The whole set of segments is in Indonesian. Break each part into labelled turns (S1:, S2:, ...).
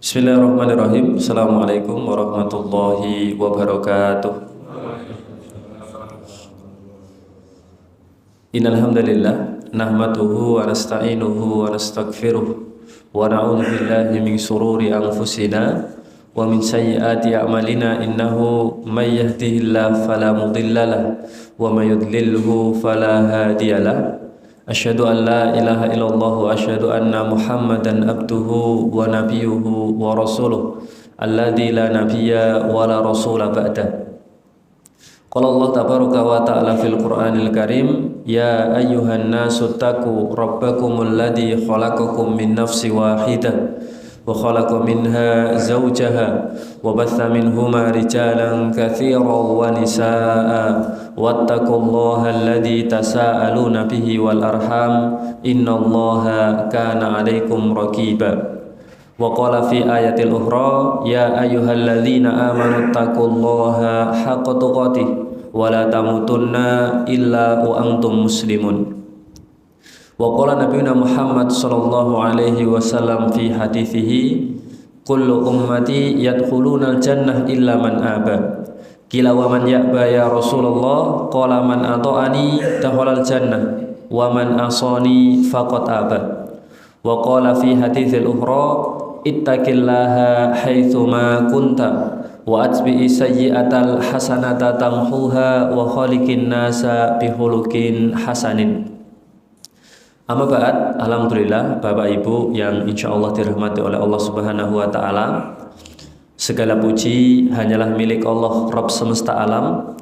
S1: Bismillahirrahmanirrahim. Assalamualaikum warahmatullahi wabarakatuh. Innal hamdalillah nahmaduhu wa nasta'inuhu wa nastaghfiruh wa na'udzu billahi min shururi anfusina wa min sayyiati a'malina innahu may yahdihillahu fala mudhillalah wa may yudlilhu fala hadiyalah. Asyhadu an la ilaha illallah wa asyhadu anna Muhammadan abduhu wa nabiyuhu wa rasuluh alladzi la nabiyya wa la rasula ba'da. Qala Allah tabaraka wa ta'ala fil Qur'anil Karim, ya ayyuhan nasu taqu rabbakumul ladzi khalaqakum min nafsin wahidah wa khalaqa minha zawjaha wa batha minhuma rijalan katsiran wa nisaa'a wattaqullaha alladzi tasaaluna bihi wal arham innallaha kana 'alaikum raqiba. Wa qala fi ayatil ukhra, ya ayyuhalladzina amanu taqullaha haqqa tuqatih wa la tamutunna illa wa antum muslimun. Wa qala nabiyuna Muhammad sallallahu alaihi wasallam fi hadithihi, kullu ummati yadkhulunal jannah illa man aba. Qila wa man ya'ba ya Rasulullah? Qala man ata'ani dakhalal jannah wa man asani faqad aba. Wa qala fi haditsil ukhra, ittaqillaha haitsuma kunta wa atbi'i sayyi'atal hasanata tamhuha wa khaliqin nasa bihuluqin hasanin. Amma ba'd, alhamdulillah Bapak Ibu yang insyaallah dirahmati oleh Allah Subhanahu wa taala. Segala puji hanyalah milik Allah Rabb semesta alam,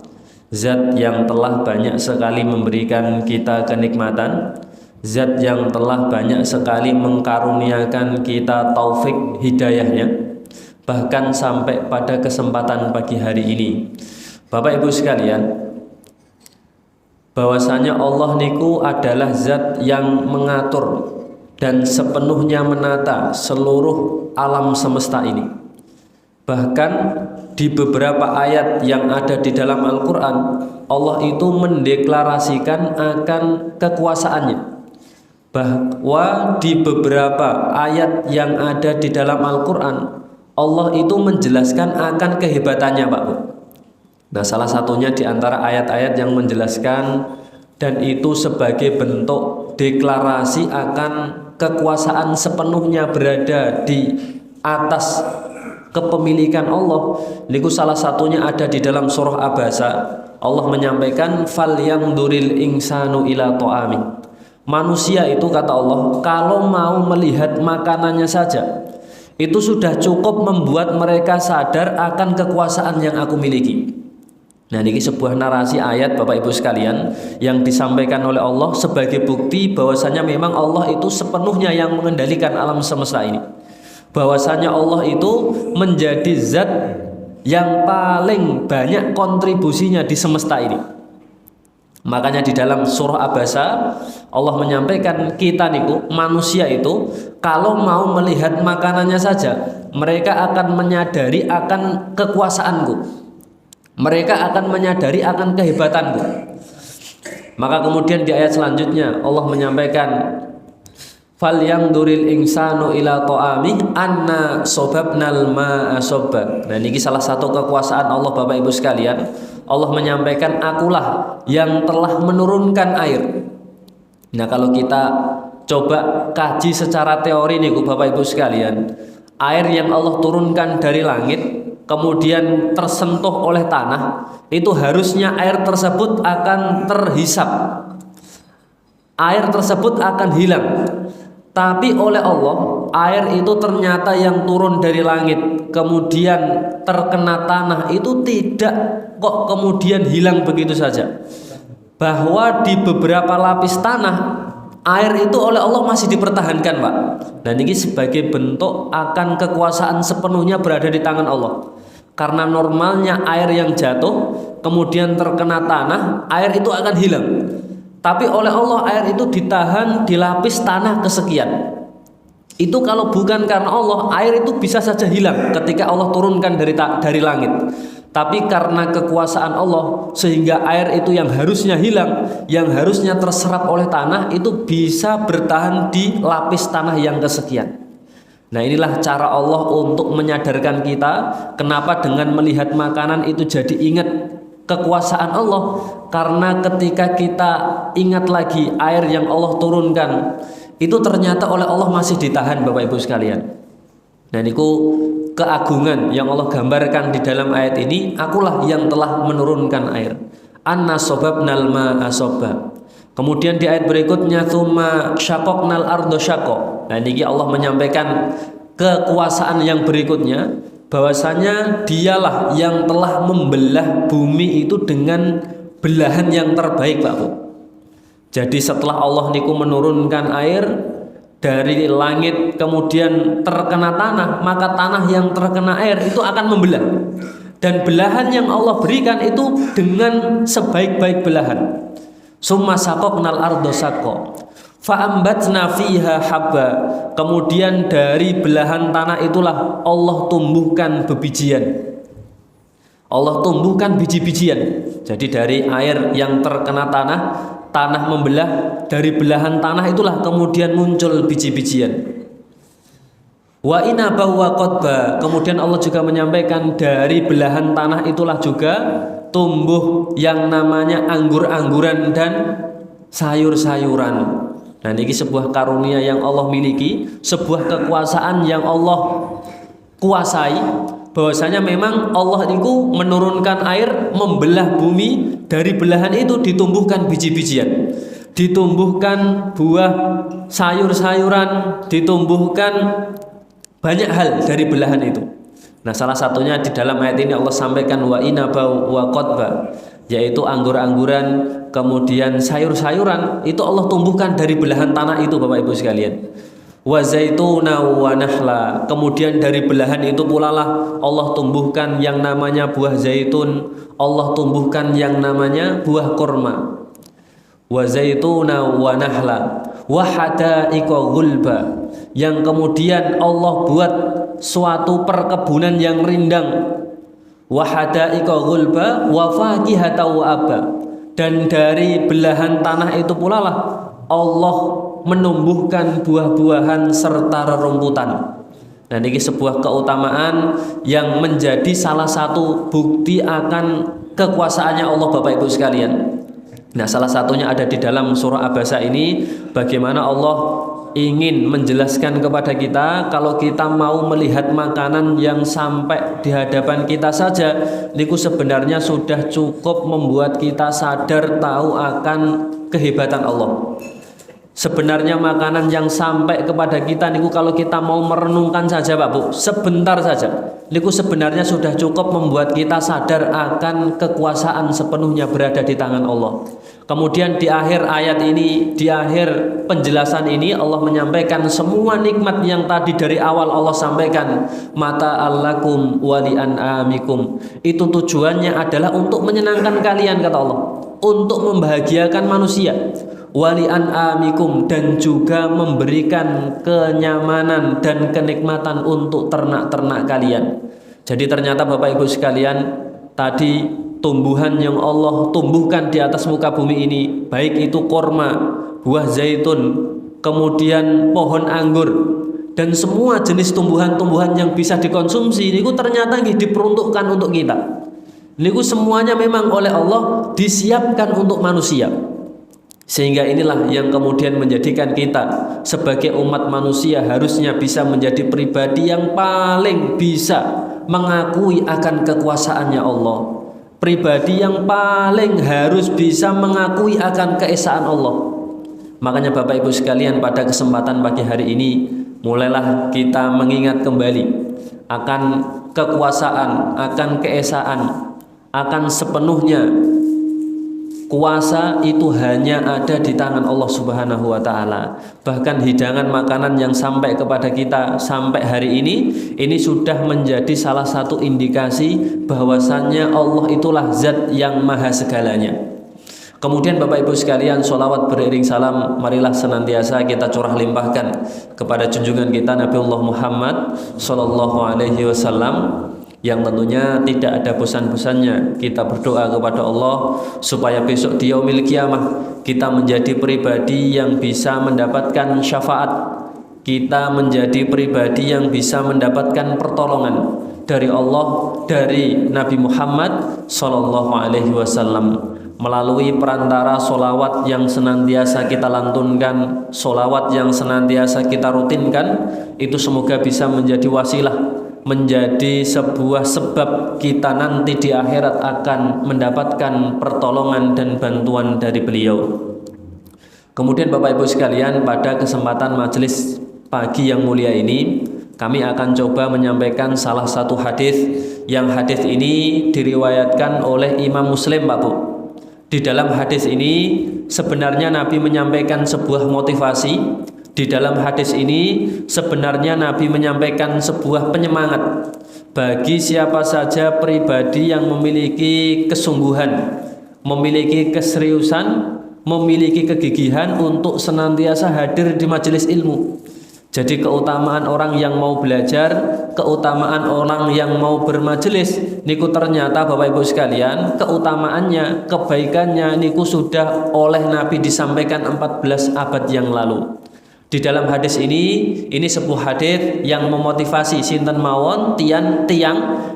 S1: Zat yang telah banyak sekali memberikan kita kenikmatan, Zat yang telah banyak sekali mengkaruniakan kita taufik hidayahnya, bahkan sampai pada kesempatan pagi hari ini. Bapak Ibu sekalian, bahwasanya Allah niku adalah Zat yang mengatur dan sepenuhnya menata seluruh alam semesta ini. Bahkan di beberapa ayat yang ada di dalam Al-Quran, Allah itu mendeklarasikan akan kekuasaannya. Bahwa di beberapa ayat yang ada di dalam Al-Quran, Allah itu menjelaskan akan kehebatannya, Pak Bu. Nah, salah satunya di antara ayat-ayat yang menjelaskan dan itu sebagai bentuk deklarasi akan kekuasaan sepenuhnya berada di atas kepemilikan Allah. Niku salah satunya ada di dalam surah Abasa. Allah menyampaikan falyanzuril insanu ila ta'ami. Manusia itu, kata Allah, kalau mau melihat makanannya saja, itu sudah cukup membuat mereka sadar akan kekuasaan yang aku miliki. Nah, ini sebuah narasi ayat Bapak Ibu sekalian yang disampaikan oleh Allah sebagai bukti bahwasanya memang Allah itu sepenuhnya yang mengendalikan alam semesta ini. Bahwasanya Allah itu menjadi zat yang paling banyak kontribusinya di semesta ini. Makanya di dalam surah Abasa Allah menyampaikan kita niku manusia itu kalau mau melihat makanannya saja, mereka akan menyadari akan kekuasaanku. Mereka akan menyadari akan kehebatanku. Maka kemudian di ayat selanjutnya Allah menyampaikan falyanzuril insanu ila ta'ami anna sobabnal ma'a sobba. Nah, ini salah satu kekuasaan Allah Bapak Ibu sekalian. Allah menyampaikan akulah yang telah menurunkan air. Nah, kalau kita coba kaji secara teori nih Bapak Ibu sekalian, air yang Allah turunkan dari langit kemudian tersentuh oleh tanah, itu harusnya air tersebut akan terhisap, air tersebut akan hilang. Tapi oleh Allah, air itu ternyata yang turun dari langit kemudian terkena tanah itu tidak kok kemudian hilang begitu saja. Bahwa di beberapa lapis tanah, air itu oleh Allah masih dipertahankan, Pak. Dan ini sebagai bentuk akan kekuasaan sepenuhnya berada di tangan Allah. Karena normalnya air yang jatuh kemudian terkena tanah, air itu akan hilang. Tapi oleh Allah air itu ditahan di lapis tanah kesekian. Itu kalau bukan karena Allah, air itu bisa saja hilang ketika Allah turunkan dari langit. Tapi karena kekuasaan Allah sehingga air itu yang harusnya hilang, yang harusnya terserap oleh tanah itu bisa bertahan di lapis tanah yang kesekian. Nah, inilah cara Allah untuk menyadarkan kita kenapa dengan melihat makanan itu jadi ingat kekuasaan Allah. Karena ketika kita ingat lagi air yang Allah turunkan, itu ternyata oleh Allah masih ditahan, Bapak Ibu sekalian. Nah, niku keagungan yang Allah gambarkan di dalam ayat ini, akulah yang telah menurunkan air. Anna sobabnal ma'a sobba. Kemudian di ayat berikutnya tsumma syaqaqnal ardo syaqqa. Nah, ini Allah menyampaikan kekuasaan yang berikutnya, bahwasanya dialah yang telah membelah bumi itu dengan belahan yang terbaik, Pak Bu. Jadi setelah Allah niku menurunkan air dari langit kemudian terkena tanah, maka tanah yang terkena air itu akan membelah. Dan belahan yang Allah berikan itu dengan sebaik-baik belahan. Summa saqaqnal ardo saqqa fa'ambatna fiha habba. Kemudian dari belahan tanah itulah Allah tumbuhkan bebijian. Allah tumbuhkan biji-bijian. Jadi dari air yang terkena tanah, tanah membelah, dari belahan tanah itulah kemudian muncul biji-bijian. Wa inaba wa qadba. Kemudian Allah juga menyampaikan dari belahan tanah itulah juga tumbuh yang namanya anggur-angguran dan sayur-sayuran. Nah, ini sebuah karunia yang Allah miliki, sebuah kekuasaan yang Allah kuasai, bahwasanya memang Allah itu menurunkan air, membelah bumi, dari belahan itu ditumbuhkan biji-bijian, ditumbuhkan buah sayur-sayuran, ditumbuhkan banyak hal dari belahan itu. Nah, salah satunya di dalam ayat ini Allah sampaikan wa inaba wa qadba, yaitu anggur-angguran kemudian sayur-sayuran itu Allah tumbuhkan dari belahan tanah itu, Bapak Ibu sekalian. Wa zaituna wa nahla. Kemudian dari belahan itu pula lah Allah tumbuhkan yang namanya buah zaitun, Allah tumbuhkan yang namanya buah kurma. Wa zaituna wa nahla wa hadaiqa ghulba. Yang kemudian Allah buat suatu perkebunan yang rindang. Wa hadaiqa ghulba wa fakihata wa abba. Dan dari belahan tanah itu pula lah Allah menumbuhkan buah-buahan serta rerumputan. Nah, ini sebuah keutamaan yang menjadi salah satu bukti akan kekuasaannya Allah, Bapak Ibu sekalian. Nah, salah satunya ada di dalam surah Abasa ini, bagaimana Allah ingin menjelaskan kepada kita kalau kita mau melihat makanan yang sampai di hadapan kita saja, niku sebenarnya sudah cukup membuat kita sadar tahu akan kehebatan Allah. Sebenarnya makanan yang sampai kepada kita niku kalau kita mau merenungkan saja, Pak Bu, sebentar saja, niku sebenarnya sudah cukup membuat kita sadar akan kekuasaan sepenuhnya berada di tangan Allah. Kemudian di akhir ayat ini, di akhir penjelasan ini Allah menyampaikan semua nikmat yang tadi dari awal Allah sampaikan, mata allakum wali an'amikum. Itu tujuannya adalah untuk menyenangkan kalian, kata Allah, untuk membahagiakan manusia. Wali an'amikum, dan juga memberikan kenyamanan dan kenikmatan untuk ternak-ternak kalian. Jadi ternyata Bapak Ibu sekalian, tadi tumbuhan yang Allah tumbuhkan di atas muka bumi ini, baik itu korma, buah zaitun, kemudian pohon anggur, dan semua jenis tumbuhan-tumbuhan yang bisa dikonsumsi, ini ternyata diperuntukkan untuk kita. Ini semuanya memang oleh Allah disiapkan untuk manusia. Sehingga inilah yang kemudian menjadikan kita sebagai umat manusia harusnya bisa menjadi pribadi yang paling bisa mengakui akan kekuasaannya Allah. Pribadi yang paling harus bisa mengakui akan keesaan Allah. Makanya Bapak Ibu sekalian, pada kesempatan pagi hari ini mulailah kita mengingat kembali akan kekuasaan, akan keesaan, akan sepenuhnya kuasa itu hanya ada di tangan Allah Subhanahu wa taala. Bahkan hidangan makanan yang sampai kepada kita sampai hari ini sudah menjadi salah satu indikasi bahwasannya Allah itulah zat yang maha segalanya. Kemudian Bapak Ibu sekalian, sholawat beriring salam marilah senantiasa kita curah limpahkan kepada junjungan kita Nabiullah Muhammad sallallahu alaihi wasallam, yang tentunya tidak ada bosan-bosannya kita berdoa kepada Allah supaya besok di yaumil kiamah kita menjadi pribadi yang bisa mendapatkan syafaat kita menjadi pribadi yang bisa mendapatkan pertolongan dari Allah, dari Nabi Muhammad Sallallahu Alaihi Wasallam melalui perantara solawat yang senantiasa kita lantunkan, solawat yang senantiasa kita rutinkan. Itu semoga bisa menjadi wasilah, menjadi sebuah sebab kita nanti di akhirat akan mendapatkan pertolongan dan bantuan dari beliau. Kemudian Bapak Ibu sekalian, pada kesempatan majelis pagi yang mulia ini, kami akan coba menyampaikan salah satu hadis yang hadis ini diriwayatkan oleh Imam Muslim, Pak Bu. Di dalam hadis ini sebenarnya Nabi menyampaikan sebuah motivasi. Di dalam hadis ini sebenarnya Nabi menyampaikan sebuah penyemangat bagi siapa saja pribadi yang memiliki kesungguhan, memiliki keseriusan, memiliki kegigihan untuk senantiasa hadir di majelis ilmu. Jadi keutamaan orang yang mau belajar, keutamaan orang yang mau bermajelis, niku ternyata Bapak Ibu sekalian, keutamaannya, kebaikannya niku sudah oleh Nabi disampaikan 14 abad yang lalu. Di dalam hadis ini sebuah hadis yang memotivasi sinten mawon tiang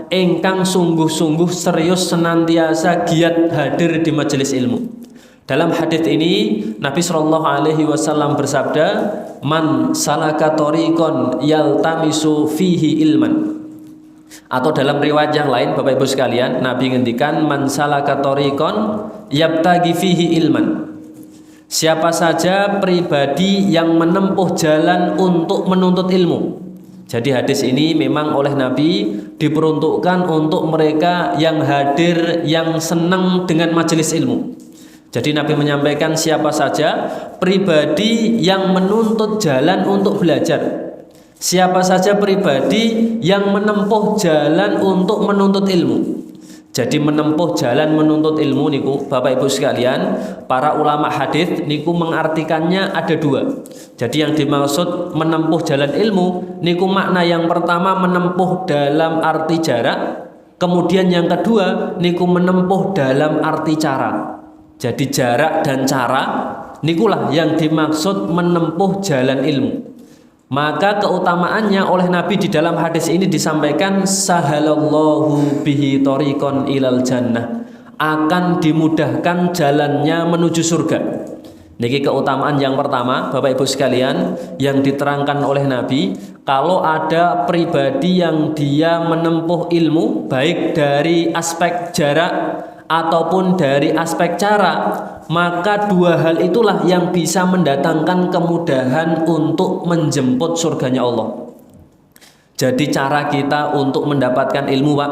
S1: ingkang sungguh-sungguh serius senantiasa giat hadir di majelis ilmu. Dalam hadis ini Nabi Shallallahu Alaihi Wasallam bersabda, man salaka tariqon yaltamisu fihi ilman. Atau dalam riwayat yang lain Bapak Ibu sekalian, Nabi ngendikan man salaka tariqon yabtagi fihi ilman. Siapa saja pribadi yang menempuh jalan untuk menuntut ilmu. Jadi hadis ini memang oleh Nabi diperuntukkan untuk mereka yang hadir, yang senang dengan majelis ilmu. Jadi Nabi menyampaikan siapa saja pribadi yang menuntut jalan untuk belajar, siapa saja pribadi yang menempuh jalan untuk menuntut ilmu. Jadi menempuh jalan menuntut ilmu niku Bapak Ibu sekalian, para ulama hadis niku mengartikannya ada dua. Jadi yang dimaksud menempuh jalan ilmu niku makna yang pertama menempuh dalam arti jarak, kemudian yang kedua niku menempuh dalam arti cara. Jadi jarak dan cara nikulah yang dimaksud menempuh jalan ilmu. Maka keutamaannya oleh Nabi di dalam hadis ini disampaikan sahalallahu bihi tariqon ilal jannah, akan dimudahkan jalannya menuju surga. Niki keutamaan yang pertama Bapak Ibu sekalian yang diterangkan oleh Nabi. Kalau ada pribadi yang dia menempuh ilmu baik dari aspek jarak ataupun dari aspek cara, maka dua hal itulah yang bisa mendatangkan kemudahan untuk menjemput surganya Allah. Jadi cara kita untuk mendapatkan ilmu, Pak,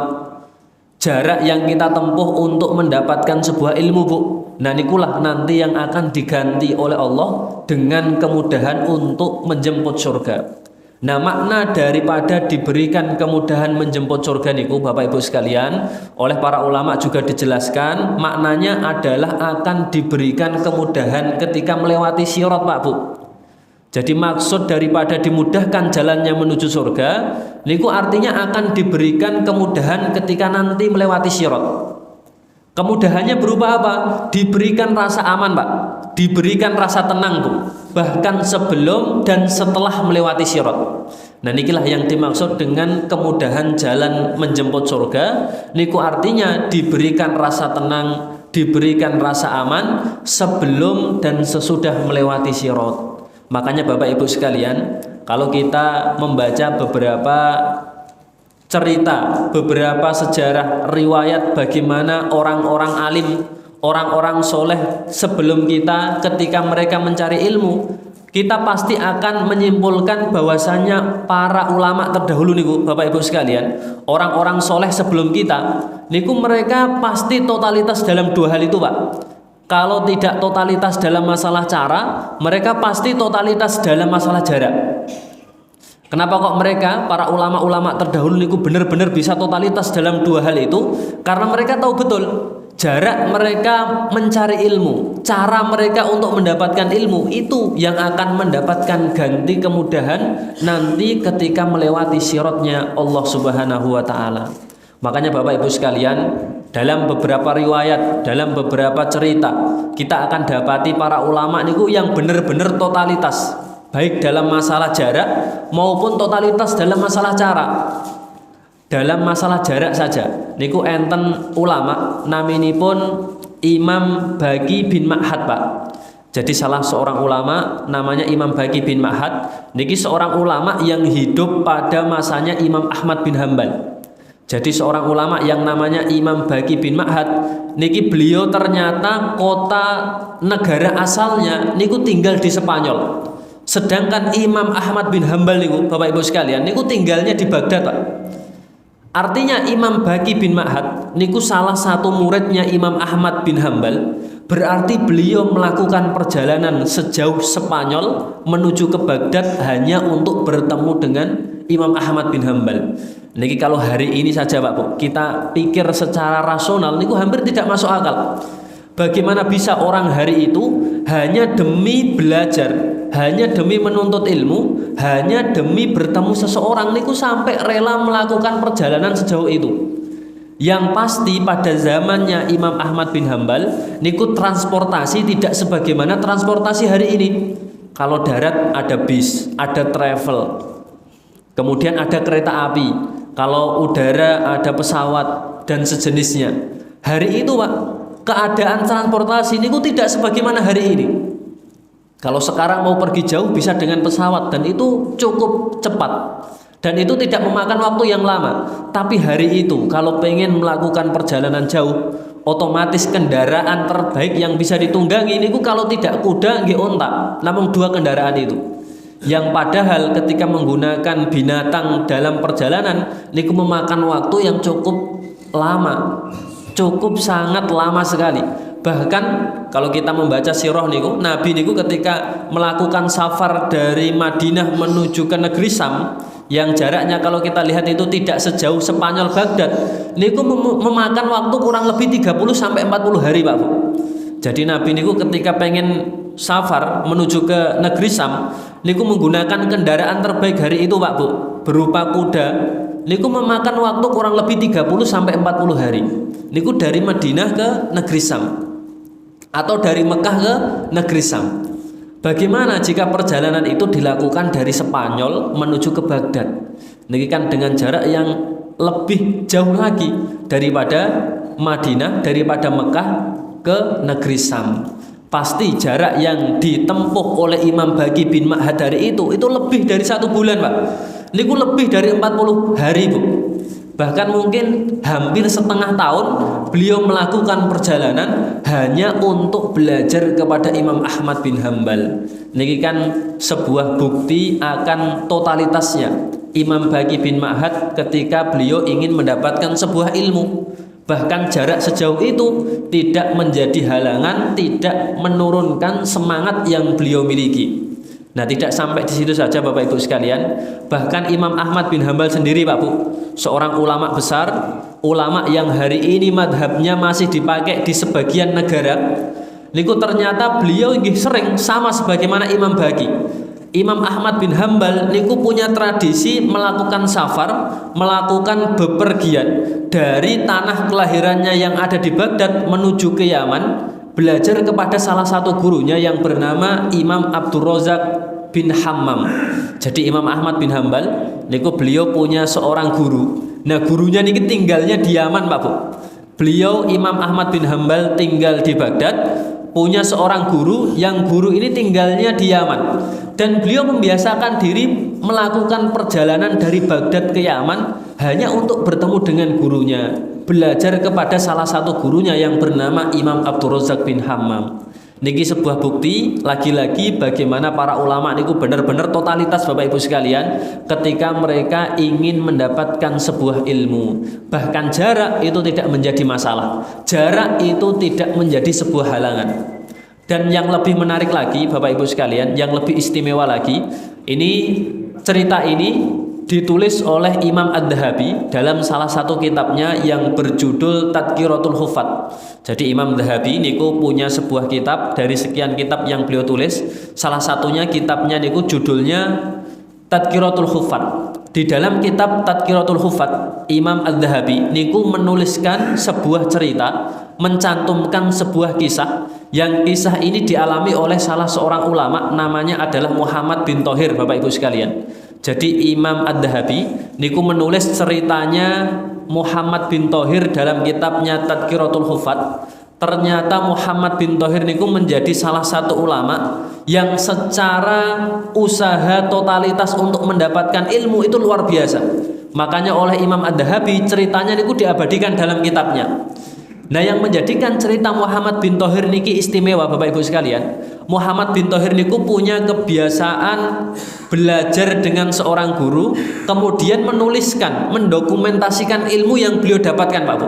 S1: jarak yang kita tempuh untuk mendapatkan sebuah ilmu, Bu, nah nikulah nanti yang akan diganti oleh Allah dengan kemudahan untuk menjemput surga. Nah makna daripada diberikan kemudahan menjemput surga niku Bapak Ibu sekalian, oleh para ulama juga dijelaskan maknanya adalah akan diberikan kemudahan ketika melewati sirat, Pak Bu. Jadi maksud daripada dimudahkan jalannya menuju surga niku artinya akan diberikan kemudahan ketika nanti melewati sirat. Kemudahannya berupa apa? Diberikan rasa aman, Pak. Diberikan rasa tenang, Bu. Bahkan sebelum dan setelah melewati sirat. Nah, nikilah yang dimaksud dengan kemudahan jalan menjemput surga. Niku artinya diberikan rasa tenang, diberikan rasa aman sebelum dan sesudah melewati sirat. Makanya Bapak Ibu sekalian, kalau kita membaca beberapa cerita, beberapa sejarah riwayat bagaimana orang-orang alim, orang-orang soleh sebelum kita ketika mereka mencari ilmu, kita pasti akan menyimpulkan bahwasanya para ulama terdahulu niku Bapak Ibu sekalian, orang-orang soleh sebelum kita niku mereka pasti totalitas dalam dua hal itu, Pak. Kalau tidak totalitas dalam masalah cara, mereka pasti totalitas dalam masalah jarak. Kenapa kok mereka para ulama-ulama terdahulu niku benar-benar bisa totalitas dalam dua hal itu? Karena mereka tahu betul jarak mereka mencari ilmu, cara mereka untuk mendapatkan ilmu itu yang akan mendapatkan ganti kemudahan nanti ketika melewati siratnya Allah Subhanahu wa taala. Makanya Bapak Ibu sekalian, dalam beberapa riwayat, dalam beberapa cerita kita akan dapati para ulama niku yang benar-benar totalitas. baik dalam masalah jarak maupun totalitas dalam masalah cara. Dalam masalah jarak saja niku enten ulama naminipun Imam Baqi bin Ma'had, Pak. Jadi salah seorang ulama namanya Imam Baqi bin Ma'had, niki seorang ulama yang hidup pada masanya Imam Ahmad bin Hambal. Jadi seorang ulama yang namanya Imam Baqi bin Ma'had, niki beliau ternyata kota negara asalnya niku tinggal di Spanyol. Sedangkan Imam Ahmad bin Hambal niku Bapak Ibu sekalian niku tinggalnya di Baghdad, Pak. Artinya Imam Baqi bin Ma'had niku salah satu muridnya Imam Ahmad bin Hambal. Berarti beliau melakukan perjalanan sejauh Spanyol menuju ke Baghdad hanya untuk bertemu dengan Imam Ahmad bin Hambal. Niki kalau hari ini saja Pak Bu, kita pikir secara rasional niku hampir tidak masuk akal. Bagaimana bisa orang hari itu hanya demi belajar, hanya demi menuntut ilmu, hanya demi bertemu seseorang niku sampai rela melakukan perjalanan sejauh itu. Yang pasti pada zamannya Imam Ahmad bin Hambal niku transportasi tidak sebagaimana transportasi hari ini. Kalau darat ada bis, ada travel, kemudian ada kereta api. Kalau udara ada pesawat dan sejenisnya. Hari itu Pak, keadaan transportasi niku tidak sebagaimana hari ini. Kalau sekarang mau pergi jauh bisa dengan pesawat dan itu cukup cepat. Dan itu tidak memakan waktu yang lama. Tapi hari itu kalau pengen melakukan perjalanan jauh, otomatis kendaraan terbaik yang bisa ditunggangi niku kalau tidak kuda nggih onta. Namun dua kendaraan itu. Yang padahal ketika menggunakan binatang dalam perjalanan niku memakan waktu yang cukup lama. Cukup sangat lama sekali. Bahkan kalau kita membaca sirah niku, Nabi niku ketika melakukan safar dari Madinah menuju ke negeri Sam, yang jaraknya kalau kita lihat itu tidak sejauh Spanyol Baghdad, niku memakan waktu kurang lebih 30 sampai 40 hari, Pak Bu. Jadi Nabi niku ketika pengen safar menuju ke negeri Sam, niku menggunakan kendaraan terbaik hari itu, Pak Bu, berupa kuda. Niku memakan waktu kurang lebih 30 sampai 40 hari. Niku dari Madinah ke negeri Sam atau dari Mekah ke negeri Sam. Bagaimana jika perjalanan itu dilakukan dari Spanyol menuju ke Baghdad? Ini kan dengan jarak yang lebih jauh lagi daripada Madinah, daripada Mekah ke negeri Sam. Pasti jarak yang ditempuh oleh Imam Baqi bin Ma'had hari itu lebih dari 1 bulan, Pak. Ini lebih dari 40 hari, Bu. Bahkan mungkin hampir setengah tahun beliau melakukan perjalanan hanya untuk belajar kepada Imam Ahmad bin Hambal. Ini kan sebuah bukti akan totalitasnya Imam Baqi bin Ma'had ketika beliau ingin mendapatkan sebuah ilmu. Bahkan jarak sejauh itu tidak menjadi halangan, tidak menurunkan semangat yang beliau miliki. Nah, tidak sampai di situ saja Bapak Ibu sekalian. Bahkan Imam Ahmad bin Hambal sendiri, Pak Bu, seorang ulama besar, ulama yang hari ini madhabnya masih dipakai di sebagian negara. Niku ternyata beliau sering sama sebagaimana Imam Baqi. Imam Ahmad bin Hambal niku punya tradisi melakukan safar, melakukan bepergian dari tanah kelahirannya yang ada di Baghdad menuju ke Yaman, belajar kepada salah satu gurunya yang bernama Imam Abdul Razak bin Hammam. Jadi Imam Ahmad bin Hambal niku beliau punya seorang guru. Nah, gurunya niki tinggalnya di Yaman, Pak Bu. Beliau Imam Ahmad bin Hambal tinggal di Baghdad, punya seorang guru yang guru ini tinggalnya di Yaman. Dan beliau membiasakan diri melakukan perjalanan dari Baghdad ke Yaman hanya untuk bertemu dengan gurunya, belajar kepada salah satu gurunya yang bernama Imam Abdul Razak bin Hammam. Niki sebuah bukti lagi-lagi bagaimana para ulama niku benar-benar totalitas Bapak Ibu sekalian ketika mereka ingin mendapatkan sebuah ilmu. Bahkan jarak itu tidak menjadi masalah. Jarak itu tidak menjadi sebuah halangan. Dan yang lebih menarik lagi Bapak Ibu sekalian, yang lebih istimewa lagi, ini cerita ini ditulis oleh Imam Adz-Dzahabi dalam salah satu kitabnya yang berjudul Tadhkiratul Hufat. Jadi Imam Adz-Dzahabi niku punya sebuah kitab dari sekian kitab yang beliau tulis. Salah satunya kitabnya niku judulnya Tadhkiratul Huffaz. Di dalam kitab Tadhkiratul Huffaz, Imam Adz-Dzahabi niku menuliskan sebuah cerita, mencantumkan sebuah kisah yang kisah ini dialami oleh salah seorang ulama, namanya adalah Muhammad bin Thohir, Bapak Ibu sekalian. Jadi Imam Adz-Dzahabi niku menulis ceritanya Muhammad bin Thohir dalam kitabnya Tadhkiratul Huffaz. Ternyata Muhammad bin Thohir niku menjadi salah satu ulama yang secara usaha totalitas untuk mendapatkan ilmu itu luar biasa. Makanya oleh Imam Adz-Dzahabi ceritanya niku diabadikan dalam kitabnya. Nah, yang menjadikan cerita Muhammad bin Thohir niki istimewa, Bapak Ibu sekalian, Muhammad bin Thohir niku punya kebiasaan belajar dengan seorang guru, kemudian menuliskan, mendokumentasikan ilmu yang beliau dapatkan, Pak Bu.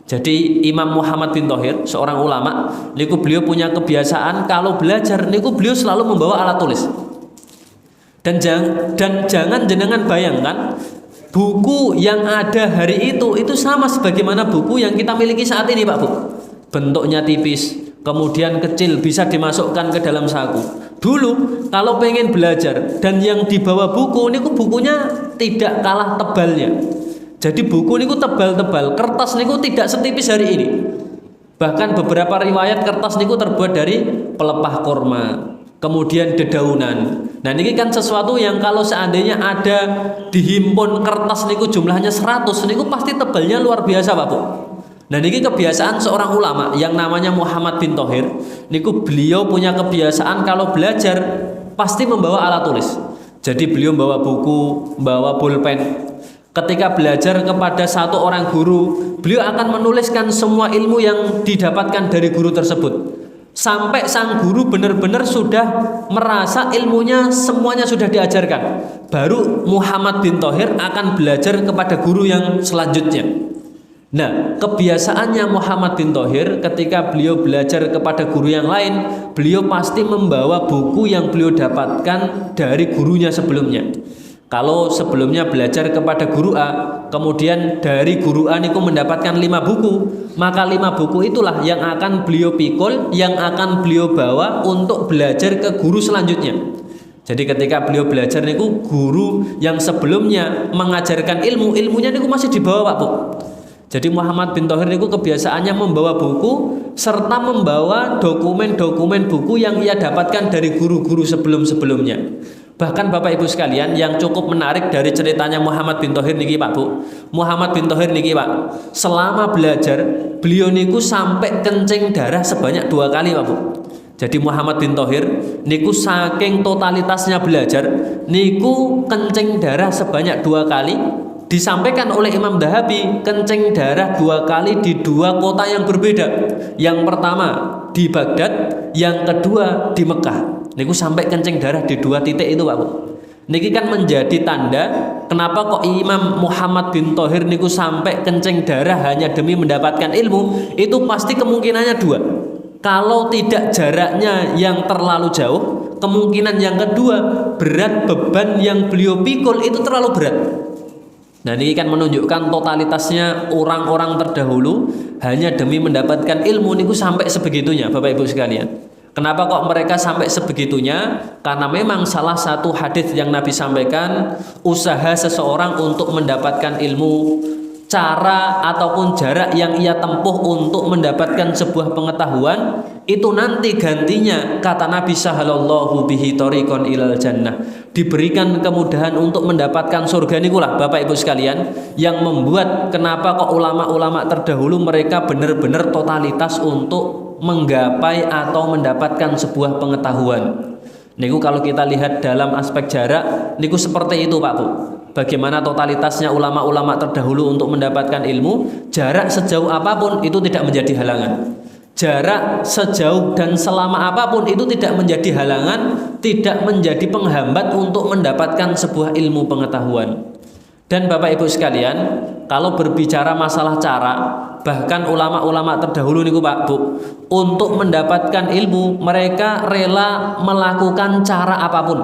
S1: Jadi Imam Muhammad bin Thohir, seorang ulama, niku beliau punya kebiasaan kalau belajar niku beliau selalu membawa alat tulis. Dan jangan jenengan bayangkan buku yang ada hari itu sama sebagaimana buku yang kita miliki saat ini, Pak Bu. Bentuknya tipis, kemudian kecil, bisa dimasukkan ke dalam saku. Dulu kalau pengen belajar dan yang dibawa buku niku bukunya tidak kalah tebalnya. Jadi buku niku tebal-tebal, kertas niku tidak setipis hari ini. Bahkan beberapa riwayat kertas niku terbuat dari pelepah kurma, kemudian dedaunan. Nah, ini kan sesuatu yang kalau seandainya ada dihimpun kertas niku jumlahnya 100, niku pasti tebalnya luar biasa, Pak Bu. Nah, ini kebiasaan seorang ulama yang namanya Muhammad bin Thohir. Niku beliau punya kebiasaan kalau belajar pasti membawa alat tulis. Jadi beliau membawa buku, membawa pulpen. Ketika belajar kepada satu orang guru, beliau akan menuliskan semua ilmu yang didapatkan dari guru tersebut. Sampai sang guru benar-benar sudah merasa ilmunya semuanya sudah diajarkan. Baru Muhammad bin Thohir akan belajar kepada guru yang selanjutnya. Nah, kebiasaannya Muhammad bin Thohir ketika beliau belajar kepada guru yang lain, beliau pasti membawa buku yang beliau dapatkan dari gurunya sebelumnya. Kalau sebelumnya belajar kepada guru A, kemudian dari guru A niku mendapatkan 5 buku, maka 5 buku itulah yang akan beliau pikul, yang akan beliau bawa untuk belajar ke guru selanjutnya. Jadi ketika beliau belajar niku, guru yang sebelumnya mengajarkan ilmunya niku masih dibawa, Pak Bu. Jadi Muhammad bin Thohir niku kebiasaannya membawa buku serta membawa dokumen-dokumen buku yang ia dapatkan dari guru-guru sebelum-sebelumnya. Bahkan Bapak Ibu sekalian, yang cukup menarik dari ceritanya Muhammad bin Thohir niki, Pak Bu. Muhammad bin Thohir niki, Pak, selama belajar beliau niku sampai kencing darah sebanyak 2 kali, Pak Bu. Jadi Muhammad bin Thohir niku saking totalitasnya belajar niku kencing darah sebanyak 2 kali. Disampaikan oleh Imam Dzahabi, kencing darah 2 kali di 2 kota yang berbeda. Yang pertama di Baghdad, yang kedua di Mekah. Niku sampai kencing darah di 2 titik itu, Pak Bu. Niki kan menjadi tanda kenapa kok Imam Muhammad bin Thohir niku sampai kencing darah hanya demi mendapatkan ilmu. Itu pasti kemungkinannya 2. Kalau tidak jaraknya yang terlalu jauh, kemungkinan yang kedua berat beban yang beliau pikul itu terlalu berat. Nah, ini kan menunjukkan totalitasnya orang-orang terdahulu hanya demi mendapatkan ilmu niku sampai sebegitunya, Bapak Ibu sekalian. Kenapa kok mereka sampai sebegitunya? Karena memang salah satu hadis yang Nabi sampaikan, usaha seseorang untuk mendapatkan ilmu, cara ataupun jarak yang ia tempuh untuk mendapatkan sebuah pengetahuan, itu nanti gantinya, kata Nabi sallallahu bihi thariqan ilal jannah, diberikan kemudahan untuk mendapatkan surga. Nikulah Bapak Ibu sekalian yang membuat kenapa kok ulama-ulama terdahulu mereka benar-benar totalitas untuk menggapai atau mendapatkan sebuah pengetahuan. Niku kalau kita lihat dalam aspek jarak, niku seperti itu, Pak Bu. Bagaimana totalitasnya ulama-ulama terdahulu untuk mendapatkan ilmu, jarak sejauh apapun itu tidak menjadi halangan. Jarak sejauh dan selama apapun itu tidak menjadi halangan, tidak menjadi penghambat untuk mendapatkan sebuah ilmu pengetahuan. Dan Bapak Ibu sekalian, kalau berbicara masalah cara, bahkan ulama-ulama terdahulu niku, Pak Bu, untuk mendapatkan ilmu mereka rela melakukan cara apapun.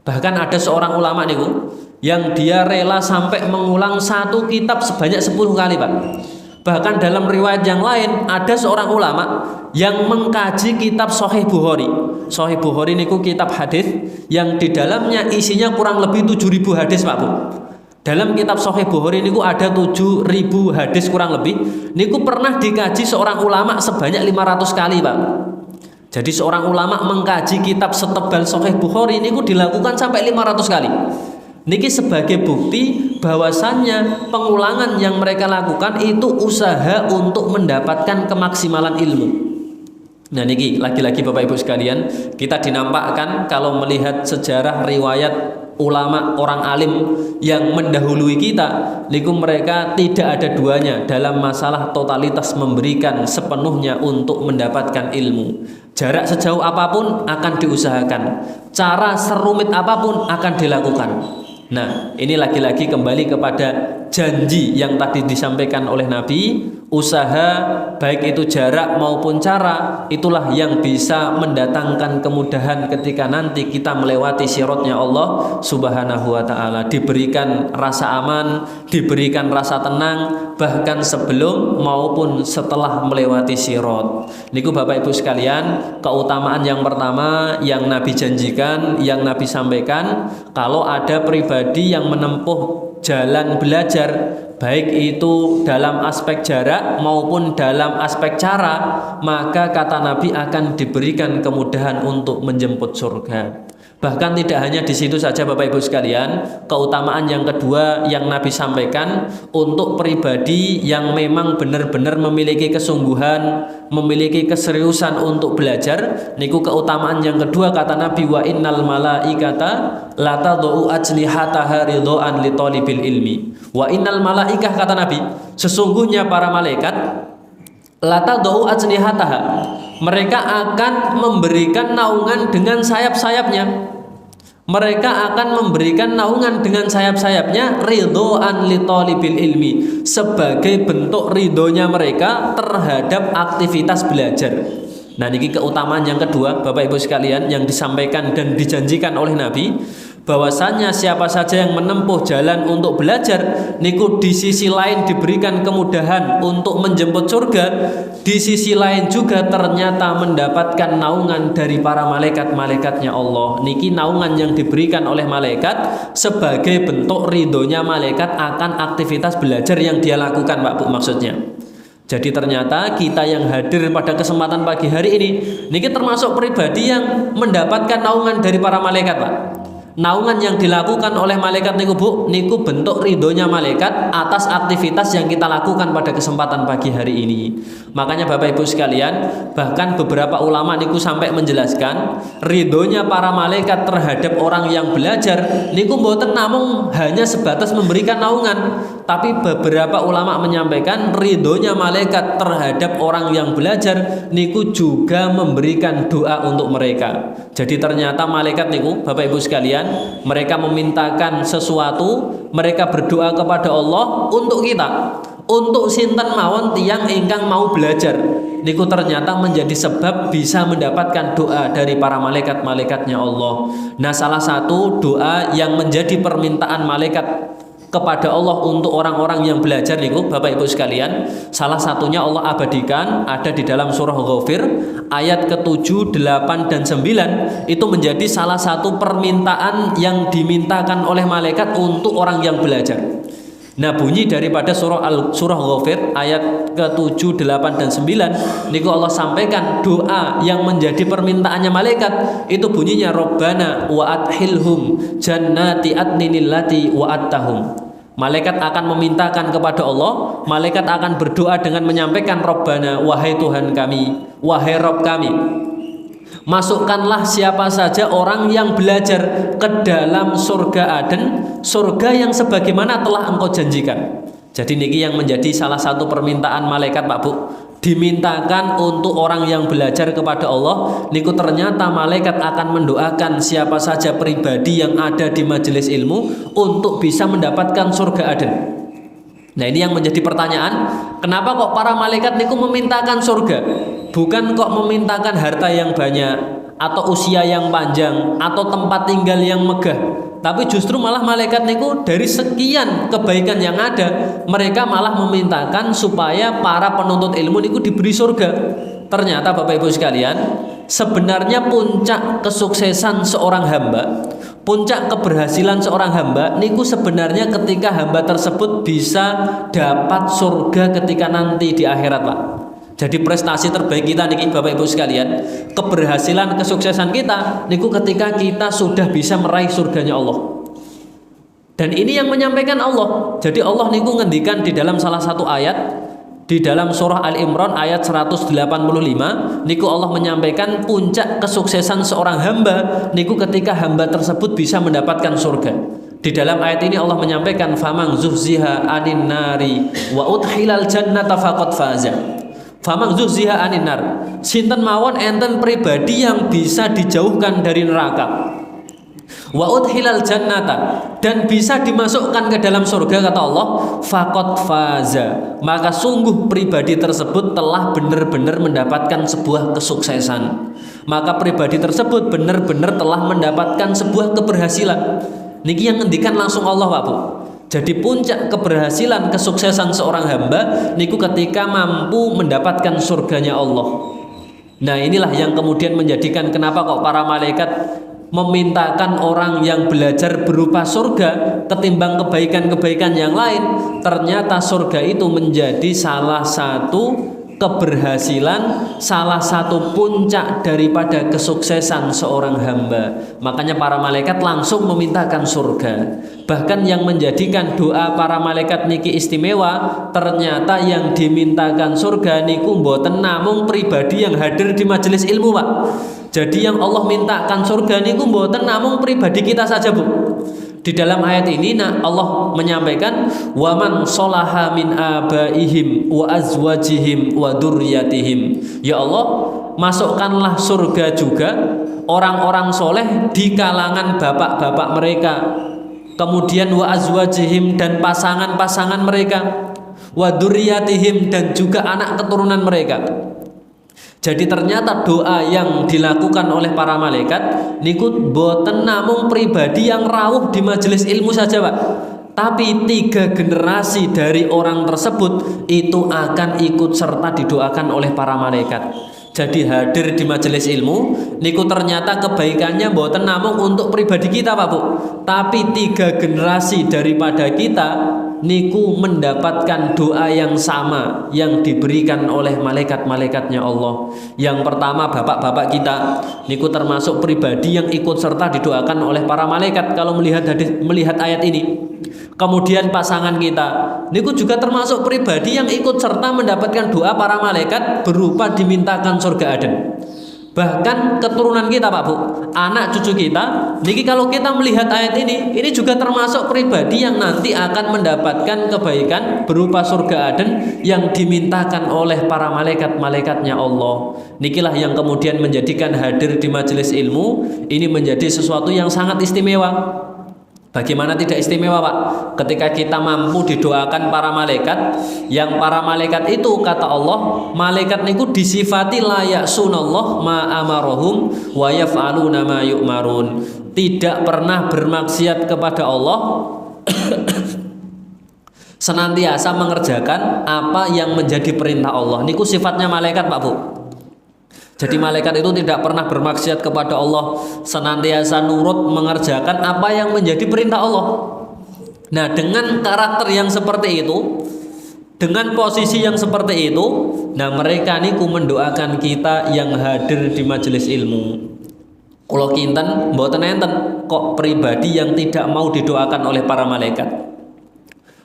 S1: Bahkan ada seorang ulama niku yang dia rela sampai mengulang 1 kitab sebanyak 10 kali, Pak. Bahkan dalam riwayat yang lain ada seorang ulama yang mengkaji kitab Sahih Bukhari. Sahih Bukhari niku kitab hadis yang di dalamnya isinya kurang lebih 7.000 hadis, Pak Bu. Dalam kitab Sahih Bukhari niku ada 7.000 hadis kurang lebih. Niku pernah dikaji seorang ulama sebanyak 500 kali, Pak. Jadi seorang ulama mengkaji kitab setebal Sahih Bukhari niku dilakukan sampai 500 kali. Niki sebagai bukti bahwasannya pengulangan yang mereka lakukan itu usaha untuk mendapatkan kemaksimalan ilmu. Nah niki lagi-lagi Bapak Ibu sekalian, kita dinampakkan kalau melihat sejarah riwayat ulama orang alim yang mendahului kita, niku mereka tidak ada duanya dalam masalah totalitas memberikan sepenuhnya untuk mendapatkan ilmu. Jarak sejauh apapun akan diusahakan, cara serumit apapun akan dilakukan. Nah, ini lagi-lagi kembali kepada janji yang tadi disampaikan oleh Nabi, usaha baik itu jarak maupun cara, itulah yang bisa mendatangkan kemudahan ketika nanti kita melewati sirotnya Allah Subhanahu wa ta'ala. Diberikan rasa aman, diberikan rasa tenang, bahkan sebelum maupun setelah melewati sirot. Niku Bapak Ibu sekalian, keutamaan yang pertama yang Nabi janjikan, yang Nabi sampaikan, kalau ada pribadi yang menempuh jalan belajar, baik itu dalam aspek jarak maupun dalam aspek cara, maka kata Nabi akan diberikan kemudahan untuk menjemput surga. Bahkan tidak hanya di situ saja Bapak Ibu sekalian, keutamaan yang kedua yang Nabi sampaikan untuk pribadi yang memang benar-benar memiliki kesungguhan, memiliki keseriusan untuk belajar, niku keutamaan yang kedua kata Nabi, wa innal malaikata la tad'u ajnihataha ridhaan li talibil ilmi. Wa innal malaikah kata Nabi, sesungguhnya para malaikat la tad'u ajnihataha, mereka akan memberikan naungan dengan sayap-sayapnya. Mereka akan memberikan naungan dengan sayap-sayapnya ridhaan li talibil ilmi, sebagai bentuk ridhonya mereka terhadap aktivitas belajar. Nah, ini keutamaan yang kedua Bapak Ibu sekalian yang disampaikan dan dijanjikan oleh Nabi, bahwasanya siapa saja yang menempuh jalan untuk belajar niku di sisi lain diberikan kemudahan untuk menjemput surga, di sisi lain juga ternyata mendapatkan naungan dari para malaikat-malaikatnya Allah. Niki naungan yang diberikan oleh malaikat sebagai bentuk ridhonya malaikat akan aktivitas belajar yang dia lakukan, Pak Bu, maksudnya. Jadi ternyata kita yang hadir pada kesempatan pagi hari ini niki termasuk pribadi yang mendapatkan naungan dari para malaikat, Pak. Naungan yang dilakukan oleh malaikat niku Bu, niku bentuk ridhonya malaikat atas aktivitas yang kita lakukan pada kesempatan pagi hari ini. Makanya Bapak Ibu sekalian, bahkan beberapa ulama niku sampai menjelaskan ridhonya para malaikat terhadap orang yang belajar niku mboten namung hanya sebatas memberikan naungan, tapi beberapa ulama menyampaikan ridhonya malaikat terhadap orang yang belajar niku juga memberikan doa untuk mereka. Jadi ternyata malaikat niku Bapak Ibu sekalian, mereka memintakan sesuatu, mereka berdoa kepada Allah untuk kita, untuk sinten mawon tiyang ingkang mau belajar. Niku ternyata menjadi sebab bisa mendapatkan doa dari para malaikat-malaikatnya Allah. Nah, salah satu doa yang menjadi permintaan malaikat kepada Allah untuk orang-orang yang belajar niku Bapak Ibu sekalian, salah satunya Allah abadikan ada di dalam surah Ghafir ayat ke-7, 8 dan 9. Itu menjadi salah satu permintaan yang dimintakan oleh malaikat untuk orang yang belajar. Nah, bunyi daripada surah Ghafir ayat ke-7, 8 dan 9 niku Allah sampaikan doa yang menjadi permintaannya malaikat. Itu bunyinya Rabbana wa adkhilhum jannati adninillati wa attahum. Malaikat akan memintakan kepada Allah, malaikat akan berdoa dengan menyampaikan Rabbana, wahai Tuhan kami, wahai Rabb kami, masukkanlah siapa saja orang yang belajar ke dalam surga Aden, surga yang sebagaimana telah Engkau janjikan. Jadi niki yang menjadi salah satu permintaan malaikat, Pak Bu, dimintakan untuk orang yang belajar kepada Allah. Niku ternyata malaikat akan mendoakan siapa saja pribadi yang ada di majelis ilmu untuk bisa mendapatkan surga Aden. Nah, ini yang menjadi pertanyaan, kenapa kok para malaikat niku memintakan surga? Bukan kok memintakan harta yang banyak atau usia yang panjang atau tempat tinggal yang megah,
S2: Tapi justru malah malaikat niku dari sekian kebaikan yang ada, mereka malah memintakan supaya para penuntut ilmu niku diberi surga. Ternyata Bapak Ibu sekalian, sebenarnya puncak kesuksesan seorang hamba, puncak keberhasilan seorang hamba niku sebenarnya ketika hamba tersebut bisa dapat surga ketika nanti di akhirat, Pak. Jadi prestasi terbaik kita niki Bapak Ibu sekalian, keberhasilan kesuksesan kita niku ketika kita sudah bisa meraih surganya Allah. Dan ini yang menyampaikan Allah. Jadi Allah niku ngendikan di dalam salah satu ayat di dalam surah Al-Imran ayat 185 niku Allah menyampaikan puncak kesuksesan seorang hamba niku ketika hamba tersebut bisa mendapatkan surga. Di dalam ayat ini Allah menyampaikan famang zuhziha anin nari wa udkhilal jannata faqad faza. Famang zuhziha anin nar, sinten mawon enten pribadi yang bisa dijauhkan dari neraka. Wa udkhilal jannata, dan bisa dimasukkan ke dalam surga, kata Allah, faqad faza, maka sungguh pribadi tersebut telah benar-benar mendapatkan sebuah kesuksesan. Maka pribadi tersebut benar-benar telah mendapatkan sebuah keberhasilan. Niki yang ngendikan langsung Allah, Pak Bu. Jadi puncak keberhasilan kesuksesan seorang hamba niku ketika mampu mendapatkan surganya Allah. Nah, inilah yang kemudian menjadikan kenapa kok para malaikat memintakan orang yang belajar berupa surga ketimbang kebaikan-kebaikan yang lain. Ternyata surga itu menjadi salah satu keberhasilan, salah satu puncak daripada kesuksesan seorang hamba. Makanya para malaikat langsung memintakan surga. Bahkan yang menjadikan doa para malaikat niki istimewa, ternyata yang dimintakan surga niku mboten namung pribadi yang hadir di majelis ilmu, Pak. Jadi yang Allah mintakan surga niku mboten namung pribadi kita saja, Bu. Di dalam ayat ini Allah menyampaikan waman sholaha min abaihim wa azwajihim wa dzurriyyatihim. Ya Allah, masukkanlah surga juga orang-orang soleh di kalangan bapak-bapak mereka, kemudian wa azwajihim, dan pasangan-pasangan mereka, wa dzurriyyatihim, dan juga anak keturunan mereka. Jadi ternyata doa yang dilakukan oleh para malaikat niku boten namung pribadi yang rawuh di majelis ilmu saja, Pak. Tapi 3 generasi dari orang tersebut itu akan ikut serta didoakan oleh para malaikat. Jadi hadir di majelis ilmu niku ternyata kebaikannya boten namung untuk pribadi kita, Pak Bu. Tapi 3 generasi daripada kita niku mendapatkan doa yang sama yang diberikan oleh malaikat-malaikatnya Allah. Yang pertama bapak-bapak kita niku termasuk pribadi yang ikut serta didoakan oleh para malaikat kalau melihat ayat ini. Kemudian pasangan kita niku juga termasuk pribadi yang ikut serta mendapatkan doa para malaikat berupa dimintakan surga Aden. Bahkan keturunan kita, Pak Bu, anak cucu kita niki kalau kita melihat ayat ini juga termasuk pribadi yang nanti akan mendapatkan kebaikan berupa surga Aden yang dimintakan oleh para malaikat-malaikatnya Allah. Nikilah yang kemudian menjadikan hadir di majelis ilmu ini menjadi sesuatu yang sangat istimewa. Bagaimana tidak istimewa, Pak? Ketika kita mampu didoakan para malaikat, yang para malaikat itu kata Allah, malaikat niku disifati la ya'sunallah ma amarahum wa yaf'aluna ma yu'marun. Tidak pernah bermaksiat kepada Allah, senantiasa mengerjakan apa yang menjadi perintah Allah. Niku sifatnya malaikat, Pak Bu. Jadi malaikat itu tidak pernah bermaksiat kepada Allah, senantiasa nurut mengerjakan apa yang menjadi perintah Allah. Nah, dengan karakter yang seperti itu, dengan posisi yang seperti itu, nah mereka niku mendoakan kita yang hadir di majelis ilmu. Kalau kinten mboten enten kok pribadi yang tidak mau didoakan oleh para malaikat.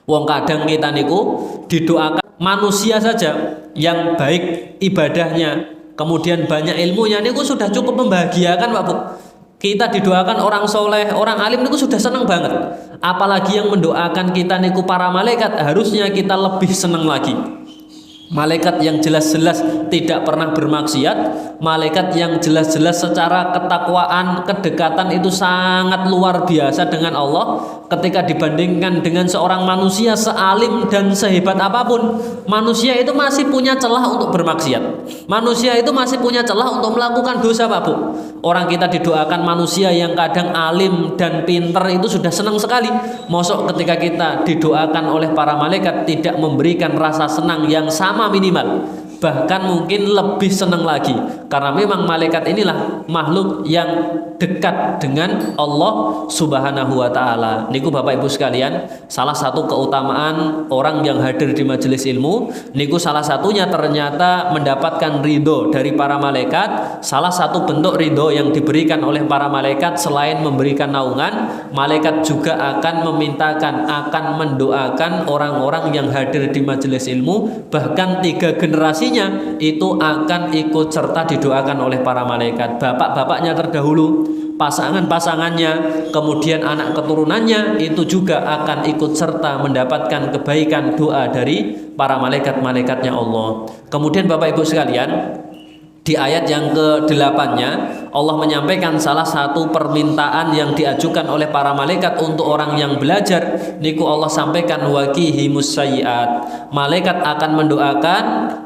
S2: Wong kadang kita niku didoakan manusia saja yang baik ibadahnya, kemudian banyak ilmunya niku sudah cukup membahagiakan, Pak Bu. Kita didoakan orang soleh, orang alim niku sudah senang banget. Apalagi yang mendoakan kita niku para malaikat, harusnya kita lebih senang lagi. Malaikat yang jelas-jelas tidak pernah bermaksiat, malaikat yang jelas-jelas secara ketakwaan, kedekatan itu sangat luar biasa dengan Allah. Ketika dibandingkan dengan seorang manusia sealim dan sehebat apapun, manusia itu masih punya celah untuk bermaksiat. Manusia itu masih punya celah untuk melakukan dosa, Pak Bu. Orang kita didoakan manusia yang kadang alim dan pinter itu sudah senang sekali. Mosok ketika kita didoakan oleh para malaikat tidak memberikan rasa senang yang sama minimal, bahkan mungkin lebih senang lagi, karena memang malaikat inilah makhluk yang dekat dengan Allah Subhanahu wa taala. Niku Bapak Ibu sekalian, salah satu keutamaan orang yang hadir di majelis ilmu niku salah satunya ternyata mendapatkan ridho dari para malaikat. Salah satu bentuk ridho yang diberikan oleh para malaikat selain memberikan naungan, malaikat juga akan memintakan, akan mendoakan orang-orang yang hadir di majelis ilmu, bahkan 3 generasinya itu akan ikut serta didoakan oleh para malaikat. Bapak-bapaknya terdahulu, pasangan-pasangannya, kemudian anak keturunannya itu juga akan ikut serta mendapatkan kebaikan doa dari para malaikat-malaikatnya Allah. Kemudian Bapak Ibu sekalian, di ayat yang ke-8-nya Allah menyampaikan salah satu permintaan yang diajukan oleh para malaikat untuk orang yang belajar. Niku Allah sampaikan waqihimus sayyiat. Malaikat akan mendoakan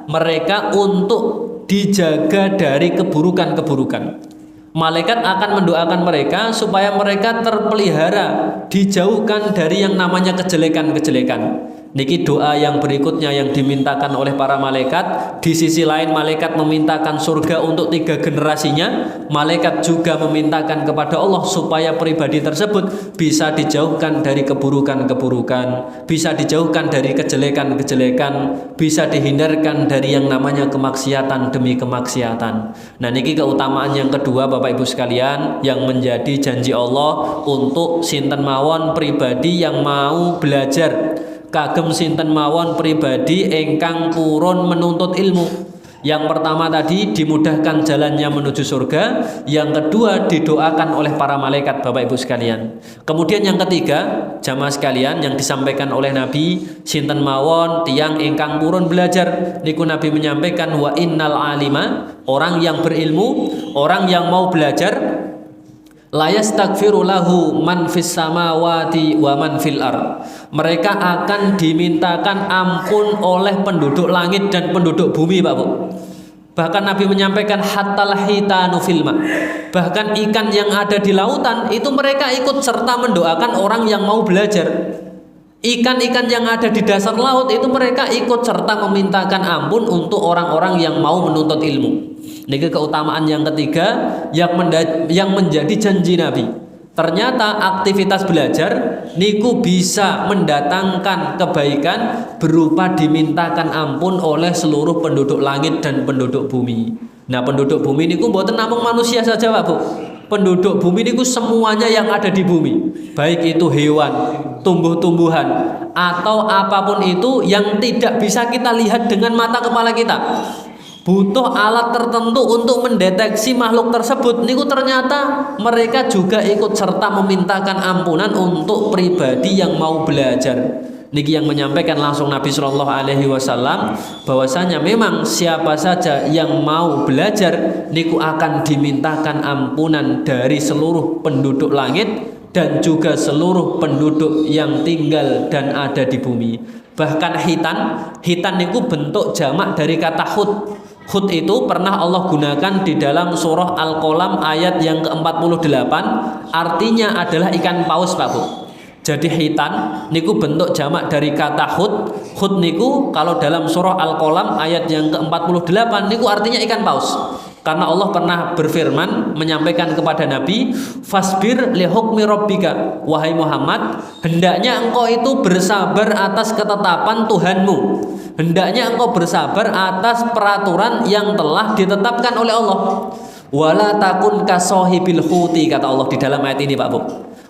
S2: mereka untuk dijaga dari keburukan-keburukan. Malaikat akan mendoakan mereka supaya mereka terpelihara, dijauhkan dari yang namanya kejelekan-kejelekan. Niki doa yang berikutnya yang dimintakan oleh para malaikat. Di sisi lain malaikat memintakan surga untuk 3 generasinya. Malaikat juga memintakan kepada Allah supaya pribadi tersebut bisa dijauhkan dari keburukan-keburukan, bisa dijauhkan dari kejelekan-kejelekan, bisa dihindarkan dari yang namanya kemaksiatan demi kemaksiatan. Nah niki keutamaan yang kedua Bapak Ibu sekalian yang menjadi janji Allah untuk sinten mawon pribadi yang mau belajar, kagem sinten mawon pribadi engkang purun menuntut ilmu. Yang pertama tadi dimudahkan jalannya menuju surga, yang kedua didoakan oleh para malaikat Bapak Ibu sekalian. Kemudian yang ketiga, jamaah sekalian, yang disampaikan oleh Nabi, sinten mawon tiang engkang purun belajar, niku Nabi menyampaikan wa innal alima, orang yang berilmu, orang yang mau belajar, la yastaghfiru lahu man fis samawati wa man fil ard. Mereka akan dimintakan ampun oleh penduduk langit dan penduduk bumi, Pak Bu. Bahkan Nabi menyampaikan hatal hitanu filma. Bahkan ikan yang ada di lautan itu mereka ikut serta mendoakan orang yang mau belajar. Ikan-ikan yang ada di dasar laut itu mereka ikut serta memintakan ampun untuk orang-orang yang mau menuntut ilmu. Niki keutamaan yang ketiga yang menjadi janji Nabi. Ternyata aktivitas belajar niku bisa mendatangkan kebaikan berupa dimintakan ampun oleh seluruh penduduk langit dan penduduk bumi. Nah, penduduk bumi niku mboten namung manusia saja, Pak Bu. Penduduk bumi niku semuanya yang ada di bumi, baik itu hewan, tumbuh-tumbuhan, atau apapun itu yang tidak bisa kita lihat dengan mata kepala kita. Butuh alat tertentu untuk mendeteksi makhluk tersebut. Niku ternyata mereka juga ikut serta memintakan ampunan untuk pribadi yang mau belajar. Niki yang menyampaikan langsung Nabi Shallallahu Alaihi Wasallam bahwasanya memang siapa saja yang mau belajar niku akan dimintakan ampunan dari seluruh penduduk langit dan juga seluruh penduduk yang tinggal dan ada di bumi. Bahkan hitan niku bentuk jamak dari kata hud. Hud itu pernah Allah gunakan di dalam surah Al-Qalam ayat yang ke-48, artinya adalah ikan paus, Pak Bu. Jadi hitan niku bentuk jamak dari kata hud. Hud niku kalau dalam surah Al-Qalam ayat yang ke-48 niku artinya ikan paus. Karena Allah pernah berfirman menyampaikan kepada Nabi, fasbir li hukmi rabbika, wahai Muhammad, hendaknya engkau itu bersabar atas ketetapan Tuhanmu. Hendaknya engkau bersabar atas peraturan yang telah ditetapkan oleh Allah. Wala takun kasohibil huti, kata Allah di dalam ayat ini, Pak Bu.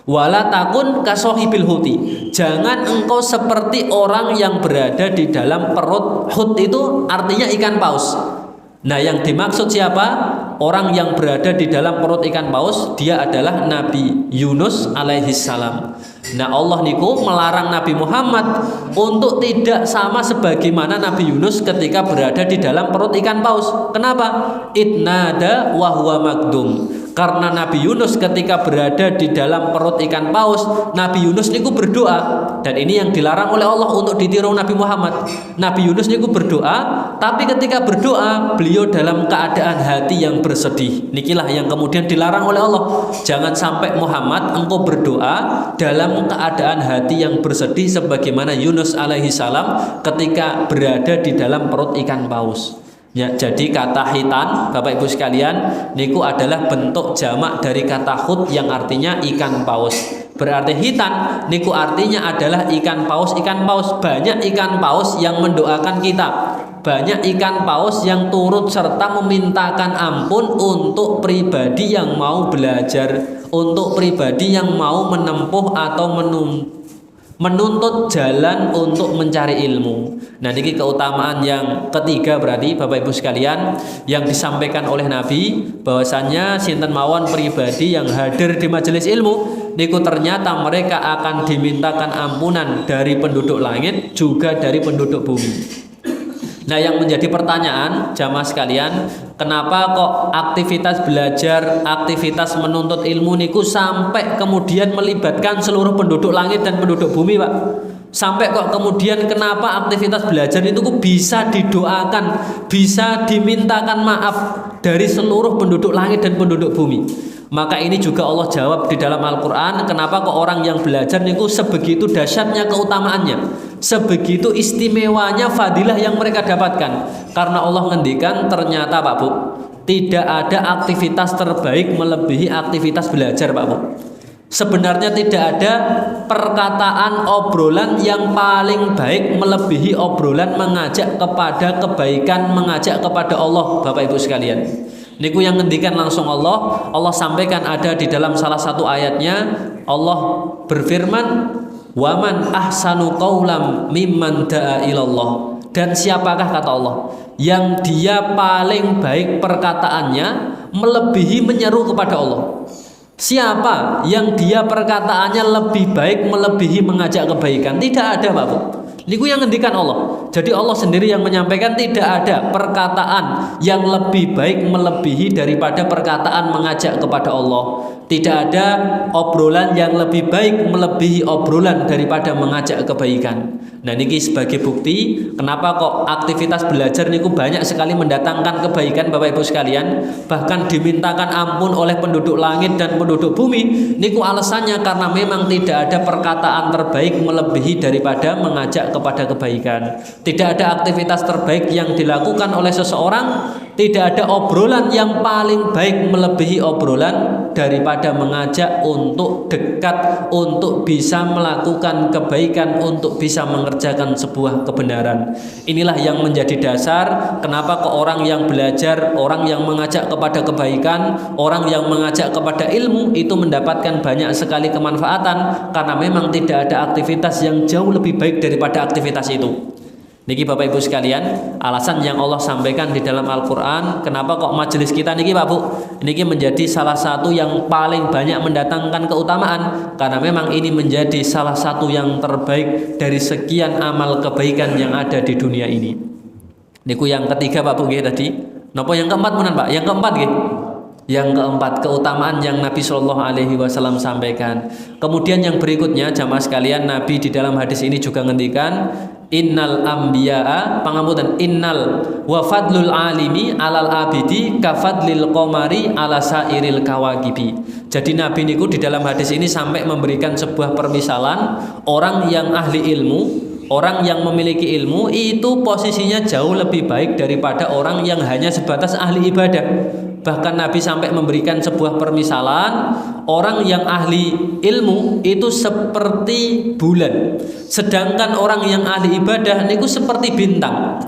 S2: Wala takun kasohibil huti. Jangan engkau seperti orang yang berada di dalam perut. Hut itu artinya ikan paus. Nah, yang dimaksud siapa? orang yang berada di dalam perut ikan paus dia adalah Nabi Yunus alaihi salam. Nah, Allah niku melarang Nabi Muhammad untuk tidak sama sebagaimana Nabi Yunus ketika berada di dalam perut ikan paus. Kenapa? Idnada wa huwa magdum. Karena Nabi Yunus ketika berada di dalam perut ikan paus, Nabi Yunus niku berdoa, dan ini yang dilarang oleh Allah untuk ditiru Nabi Muhammad. Nabi Yunus niku berdoa, tapi ketika berdoa beliau dalam keadaan hati yang bersedih. Nikilah yang kemudian dilarang oleh Allah. Jangan sampai Muhammad engkau berdoa dalam keadaan hati yang bersedih sebagaimana Yunus alaihi salam ketika berada di dalam perut ikan paus. Ya, jadi kata hitan, Bapak Ibu sekalian, niku adalah bentuk jamak dari kata hut yang artinya ikan paus. Berarti hitan niku artinya adalah ikan paus. Ikan paus, banyak ikan paus yang mendoakan kita. Banyak ikan paus yang turut serta memintakan ampun untuk pribadi yang mau belajar, untuk pribadi yang mau menempuh atau menuntut jalan untuk mencari ilmu. Nah, ini keutamaan yang ketiga berarti Bapak Ibu sekalian yang disampaikan oleh Nabi, bahwasannya sinten mawon pribadi yang hadir di majelis ilmu niku ternyata mereka akan dimintakan ampunan dari penduduk langit juga dari penduduk bumi. Nah, yang menjadi pertanyaan jamaah sekalian, kenapa kok aktivitas belajar, aktivitas menuntut ilmu niku sampai kemudian melibatkan seluruh penduduk langit dan penduduk bumi, Pak? Sampai kok kemudian kenapa aktivitas belajar itu bisa didoakan, bisa dimintakan maaf dari seluruh penduduk langit dan penduduk bumi? Maka ini juga Allah jawab di dalam Al-Quran, kenapa kok orang yang belajar niku sebegitu dahsyatnya keutamaannya, sebegitu istimewanya fadilah yang mereka dapatkan. Karena Allah ngendikan ternyata Pak Bu, tidak ada aktivitas terbaik melebihi aktivitas belajar Pak Bu. Sebenarnya tidak ada perkataan obrolan yang paling baik melebihi obrolan mengajak kepada kebaikan, mengajak kepada Allah Bapak Ibu sekalian. Niku yang ngendikan langsung Allah sampaikan ada di dalam salah satu ayatnya. Allah berfirman, "Waman ahsanu qaulam mimman da'a ilallah." Dan siapakah kata Allah yang dia paling baik perkataannya melebihi menyeru kepada Allah? Siapa yang dia perkataannya lebih baik melebihi mengajak kebaikan? Tidak ada, Bapak. Niku yang ngendikan Allah. Jadi Allah sendiri yang menyampaikan tidak ada perkataan yang lebih baik melebihi daripada perkataan mengajak kepada Allah. Tidak ada obrolan yang lebih baik melebihi obrolan daripada mengajak kebaikan. Nah, niki sebagai bukti kenapa kok aktivitas belajar niku banyak sekali mendatangkan kebaikan Bapak Ibu sekalian, bahkan dimintakan ampun oleh penduduk langit dan penduduk bumi. Niku alasannya karena memang tidak ada perkataan terbaik melebihi daripada mengajak kepada kebaikan. Tidak ada aktivitas terbaik yang dilakukan oleh seseorang, tidak ada obrolan yang paling baik melebihi obrolan daripada mengajak untuk dekat, untuk bisa melakukan kebaikan, untuk bisa mengerjakan sebuah kebenaran. Inilah yang menjadi dasar kenapa ke orang yang belajar, orang yang mengajak kepada kebaikan, orang yang mengajak kepada ilmu itu mendapatkan banyak sekali kemanfaatan, karena memang tidak ada aktivitas yang jauh lebih baik daripada aktivitas itu. Niki Bapak Ibu sekalian, alasan yang Allah sampaikan di dalam Al-Quran, kenapa kok majelis kita niki Pak Bu, niki menjadi salah satu yang paling banyak mendatangkan keutamaan, karena memang ini menjadi salah satu yang terbaik dari sekian amal kebaikan yang ada di dunia ini. Niku yang ketiga Pak Bu tadi. Napa yang keempat menan Pak? Yang keempat nggih. Yang keempat, keutamaan yang Nabi Shallallahu Alaihi Wasallam sampaikan. Kemudian yang berikutnya jamaah sekalian, Nabi di dalam hadis ini juga ngendikan, innal ambiya'a, pangapunten, innal wa fadlul alimi alal abidi kafadlil qamari ala sairil kawakibi. Jadi Nabi niku di dalam hadis ini sampai memberikan sebuah permisalan, orang yang ahli ilmu, orang yang memiliki ilmu itu posisinya jauh lebih baik daripada orang yang hanya sebatas ahli ibadah. Bahkan Nabi sampai memberikan sebuah permisalan, orang yang ahli ilmu itu seperti bulan, sedangkan orang yang ahli ibadah niku seperti bintang.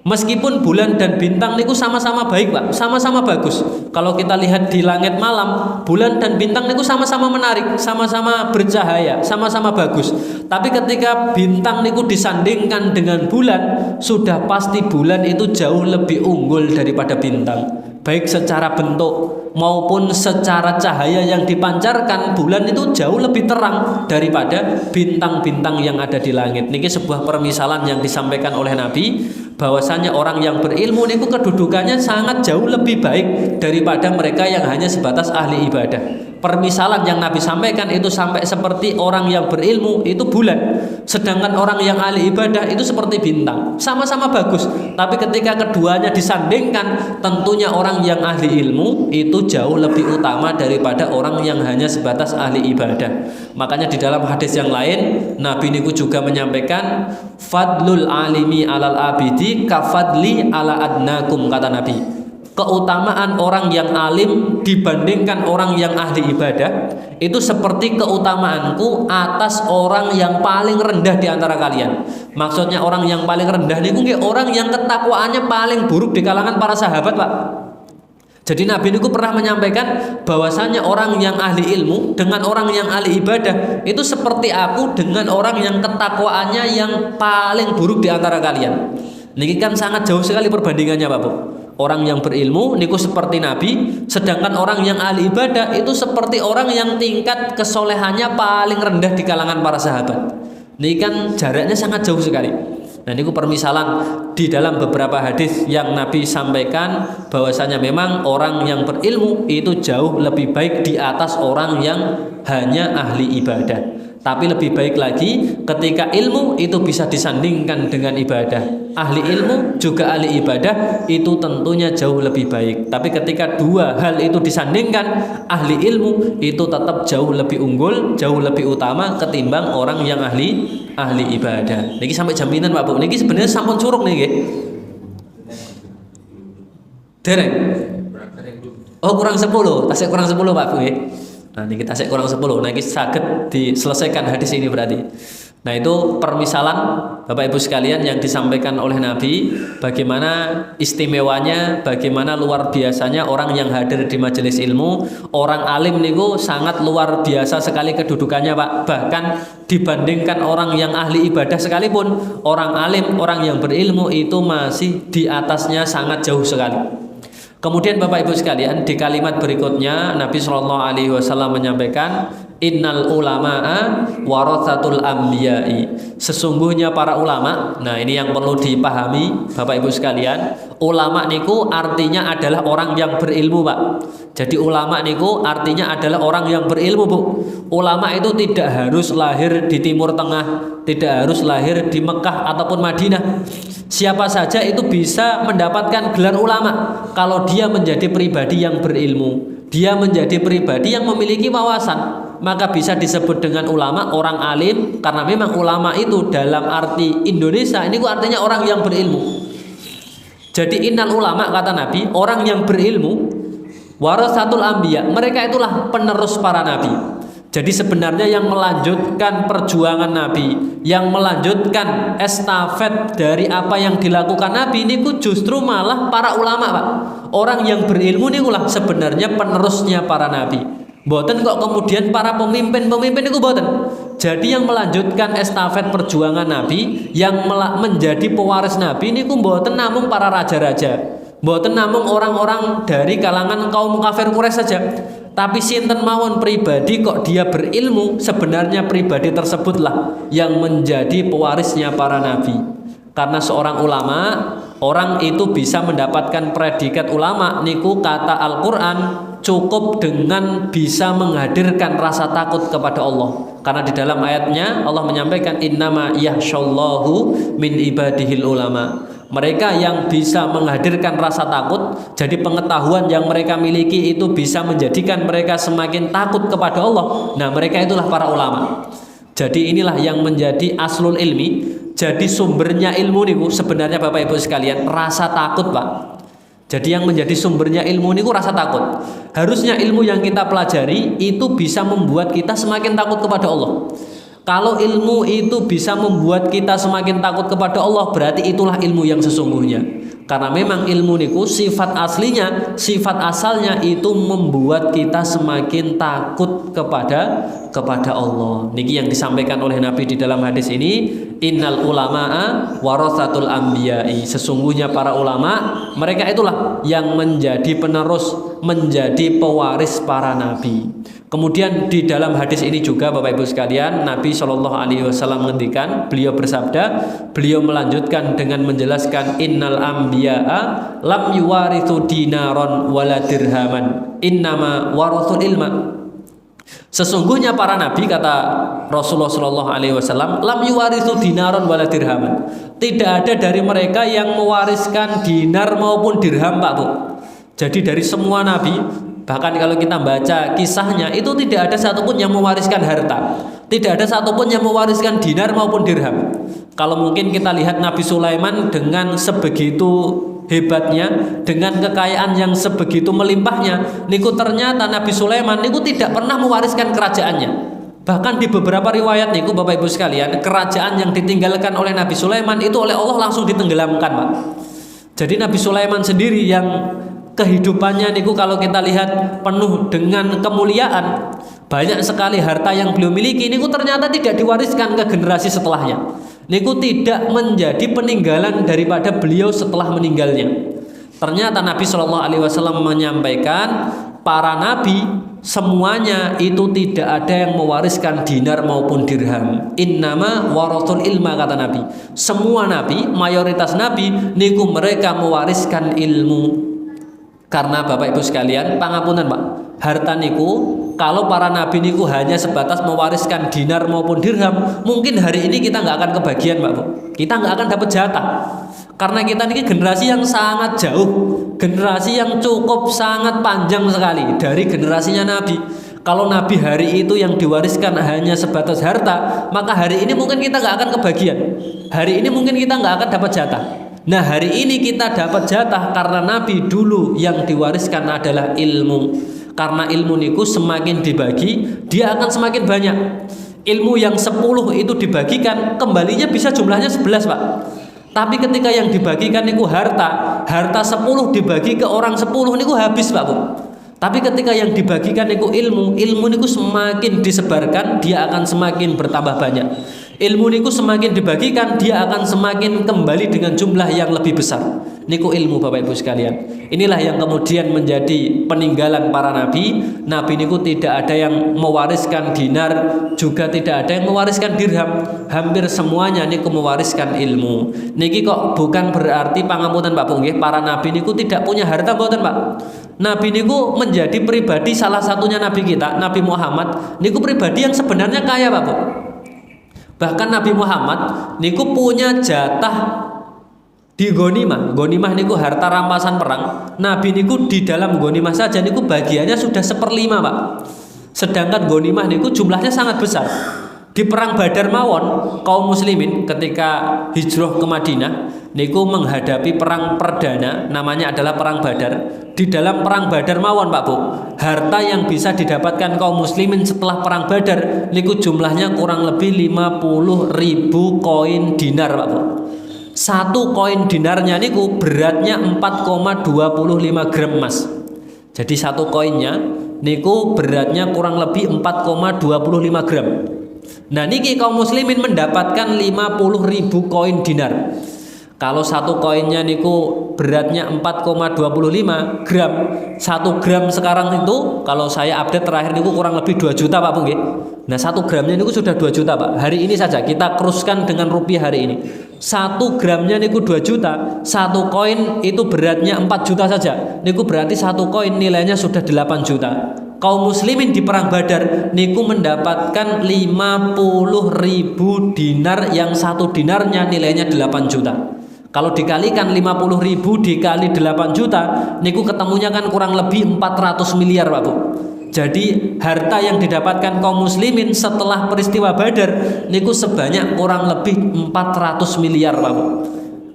S2: Meskipun bulan dan bintang niku sama-sama baik Pak, sama-sama bagus. Kalau kita lihat di langit malam, bulan dan bintang niku sama-sama menarik, sama-sama bercahaya, sama-sama bagus. Tapi ketika bintang niku disandingkan dengan bulan, sudah pasti bulan itu jauh lebih unggul daripada bintang. baik secara bentuk maupun secara cahaya yang dipancarkan, bulan itu jauh lebih terang daripada bintang-bintang yang ada di langit. Niki sebuah permisalan yang disampaikan oleh Nabi, bahwasanya orang yang berilmu niku kedudukannya sangat jauh lebih baik daripada mereka yang hanya sebatas ahli ibadah. Permisalan yang Nabi sampaikan itu sampai seperti orang yang berilmu itu bulan, sedangkan orang yang ahli ibadah itu seperti bintang. Sama-sama bagus, tapi ketika keduanya disandingkan, tentunya orang yang ahli ilmu itu jauh lebih utama daripada orang yang hanya sebatas ahli ibadah. Makanya di dalam hadis yang lain, Nabi niku juga menyampaikan, fadlul alimi alal abidi kafadli ala adnakum, kata Nabi. Keutamaan orang yang alim dibandingkan orang yang ahli ibadah itu seperti keutamaanku atas orang yang paling rendah di antara kalian. Maksudnya orang yang paling rendah niku nggih orang yang ketakwaannya paling buruk di kalangan para sahabat, Pak. Jadi Nabi niku pernah menyampaikan bahwasanya orang yang ahli ilmu dengan orang yang ahli ibadah itu seperti aku dengan orang yang ketakwaannya yang paling buruk di antara kalian. Niki kan sangat jauh sekali perbandingannya, Pak Bu. Orang yang berilmu niku seperti Nabi, sedangkan orang yang ahli ibadah itu seperti orang yang tingkat kesolehannya paling rendah di kalangan para sahabat. Ini kan jaraknya sangat jauh sekali. Nah, niku permisalan di dalam beberapa hadis yang Nabi sampaikan bahwasanya memang orang yang berilmu itu jauh lebih baik di atas orang yang hanya ahli ibadah. Tapi lebih baik lagi ketika ilmu itu bisa disandingkan dengan ibadah. Ahli ilmu juga ahli ibadah itu tentunya jauh lebih baik. Tapi ketika dua hal itu disandingkan, ahli ilmu itu tetap jauh lebih unggul, jauh lebih utama ketimbang orang yang ahli ibadah. Niki sampai jaminan Pak Bu. Niki sebenarnya sampun curug niki. Dereng. Oh, kurang 10. Tasik kurang 10 Pak Bu ya. Nah, ini kita kurang 10. Nah, ini saged diselesaikan hadis ini berarti. Nah, itu permisalan Bapak Ibu sekalian yang disampaikan oleh Nabi, bagaimana istimewanya, bagaimana luar biasanya orang yang hadir di majelis ilmu. Orang alim niku sangat luar biasa sekali kedudukannya, Pak. Bahkan dibandingkan orang yang ahli ibadah sekalipun, orang alim, orang yang berilmu itu masih di atasnya sangat jauh sekali. Kemudian Bapak Ibu sekalian, di kalimat berikutnya Nabi SAW menyampaikan, innal ulama'a waratsatul anbiya'i. Sesungguhnya para ulama, nah ini yang perlu dipahami Bapak Ibu sekalian, ulama niku artinya adalah orang yang berilmu, Pak. Jadi ulama niku artinya adalah orang yang berilmu, Bu. Ulama itu tidak harus lahir di Timur Tengah, tidak harus lahir di Mekah ataupun Madinah. Siapa saja itu bisa mendapatkan gelar ulama kalau dia menjadi pribadi yang berilmu, dia menjadi pribadi yang memiliki wawasan, maka bisa disebut dengan ulama, orang alim. Karena memang ulama itu dalam arti Indonesia ini artinya orang yang berilmu. Jadi innal ulama, kata Nabi, orang yang berilmu warasatul anbiya, mereka itulah penerus para nabi. Jadi sebenarnya yang melanjutkan perjuangan Nabi, yang melanjutkan estafet dari apa yang dilakukan Nabi ini justru malah para ulama, Pak. Orang yang berilmu ini sebenarnya penerusnya para Nabi. Mboten kok kemudian para pemimpin itu mboten. Jadi yang melanjutkan estafet perjuangan Nabi, yang menjadi pewaris Nabi ini mboten namung para raja-raja, mboten namung orang-orang dari kalangan kaum kafir Quraisy saja. Tapi sinten mawon pribadi kok dia berilmu, sebenarnya pribadi tersebutlah yang menjadi pewarisnya para nabi. Karena seorang ulama, orang itu bisa mendapatkan predikat ulama niku kata Al-Qur'an cukup dengan bisa menghadirkan rasa takut kepada Allah. Karena di dalam ayatnya Allah menyampaikan innama yakhshallahu min ibadihil ulama. Mereka yang bisa menghadirkan rasa takut, jadi pengetahuan yang mereka miliki itu bisa menjadikan mereka semakin takut kepada Allah. Nah, mereka itulah para ulama. Jadi inilah yang menjadi aslul ilmi. Jadi sumbernya ilmu niku sebenarnya Bapak Ibu sekalian rasa takut, Pak. Jadi yang menjadi sumbernya ilmu niku rasa takut. Harusnya ilmu yang kita pelajari itu bisa membuat kita semakin takut kepada Allah. Kalau ilmu itu bisa membuat kita semakin takut kepada Allah, berarti itulah ilmu yang sesungguhnya. Karena memang ilmu niku sifat aslinya, sifat asalnya itu membuat kita semakin takut kepada Allah. Niki yang disampaikan oleh Nabi di dalam hadis ini, innal ulama'a warathatul anbiya'i. Sesungguhnya para ulama, mereka itulah yang menjadi penerus, menjadi pewaris para nabi. Kemudian di dalam hadis ini juga Bapak Ibu sekalian, Nabi Shallallahu Alaihi Wasallam menghentikan, beliau bersabda, beliau melanjutkan dengan menjelaskan innal anbiya'a lam yuwarithu dinaron wala dirhaman innama warathul ilma. Sesungguhnya para nabi, kata Rasulullah Shallallahu Alaihi Wasallam, lam yuwarithu dinaron wala dirhaman. Tidak ada dari mereka yang mewariskan dinar maupun dirham, Pak Bu. Jadi dari semua nabi, bahkan kalau kita baca kisahnya, itu tidak ada satupun yang mewariskan harta, tidak ada satupun yang mewariskan dinar maupun dirham. Kalau mungkin kita lihat Nabi Sulaiman dengan sebegitu hebatnya, dengan kekayaan yang sebegitu melimpahnya, niku ternyata Nabi Sulaiman niku tidak pernah mewariskan kerajaannya. Bahkan di beberapa riwayat niku Bapak Ibu sekalian, kerajaan yang ditinggalkan oleh Nabi Sulaiman itu oleh Allah langsung ditenggelamkan, Pak. Jadi Nabi Sulaiman sendiri yang kehidupannya niku kalau kita lihat penuh dengan kemuliaan, banyak sekali harta yang beliau miliki, niku ternyata tidak diwariskan ke generasi setelahnya. Niku tidak menjadi peninggalan daripada beliau setelah meninggalnya. Ternyata Nabi Shallallahu Alaihi Wasallam menyampaikan para nabi semuanya itu tidak ada yang mewariskan dinar maupun dirham. Innama warathul ilma, kata Nabi. Semua nabi, mayoritas nabi niku mereka mewariskan ilmu. Karena Bapak Ibu sekalian, pangapunten Pak, harta niku kalau para nabi niku hanya sebatas mewariskan dinar maupun dirham, mungkin hari ini kita nggak akan kebagian, Pak Bu. Kita nggak akan dapat jatah. Karena kita niki generasi yang sangat jauh, generasi yang cukup sangat panjang sekali dari generasinya nabi. Kalau nabi hari itu yang diwariskan hanya sebatas harta, maka hari ini mungkin kita nggak akan kebagian. Hari ini mungkin kita nggak akan dapat jatah. Nah, hari ini kita dapat jatah karena nabi dulu yang diwariskan adalah ilmu. Karena ilmu niku semakin dibagi, dia akan semakin banyak. Ilmu yang 10 itu dibagikan, kembalinya bisa jumlahnya 11, Pak. Tapi ketika yang dibagikan niku harta 10 dibagi ke orang 10 niku habis, Pak Bu. Tapi ketika yang dibagikan niku ilmu niku semakin disebarkan, dia akan semakin bertambah banyak. Ilmu niku semakin dibagikan, dia akan semakin kembali dengan jumlah yang lebih besar. Niku ilmu, Bapak Ibu sekalian. Inilah yang kemudian menjadi peninggalan para nabi. Nabi niku tidak ada yang mewariskan dinar, juga tidak ada yang mewariskan dirham. Hampir semuanya niku mewariskan ilmu. Niki kok bukan berarti pangapunten Pak Bu nggih, para nabi niku tidak punya harta, mboten Pak. Nabi niku menjadi pribadi, salah satunya nabi kita, Nabi Muhammad niku pribadi yang sebenarnya kaya, Pak Bu. Bahkan Nabi Muhammad niku punya jatah di Ghanimah. Ghanimah niku harta rampasan perang. Nabi niku di dalam Ghanimah saja niku bagiannya sudah 1/5, Pak. Sedangkan Ghanimah niku jumlahnya sangat besar. Di perang Badar mawon, kaum muslimin ketika hijrah ke Madinah niku menghadapi perang perdana, namanya adalah perang Badar. Di dalam perang Badar mawon, Pak Bu, harta yang bisa didapatkan kaum muslimin setelah perang Badar niku jumlahnya kurang lebih 50.000 koin dinar, Pak Bu. Satu koin dinarnya niku beratnya 4,25 gram emas. Jadi satu koinnya niku beratnya kurang lebih 4,25 gram. Nah, niki kaum muslimin mendapatkan 50.000 koin dinar. Kalau satu koinnya niku beratnya 4,25 gram. 1 gram sekarang itu kalau saya update terakhir niku kurang lebih 2 juta, Pak Bu nggih. Nah, 1 gramnya niku sudah 2 juta, Pak. Hari ini saja kita kruskan dengan rupiah hari ini. 1 gramnya niku 2 juta. 1 koin itu beratnya 4 juta saja. Niku berarti 1 koin nilainya sudah 8 juta. Kaum muslimin di perang Badar niku mendapatkan 50.000 dinar, yang 1 dinarnya nilainya 8 juta. Kalau dikalikan 50.000 dikali 8 juta niku ketemunya kan kurang lebih 400 miliar, Pak Bu. Jadi harta yang didapatkan kaum muslimin setelah peristiwa Badar niku sebanyak kurang lebih 400 miliar, Pak Bu.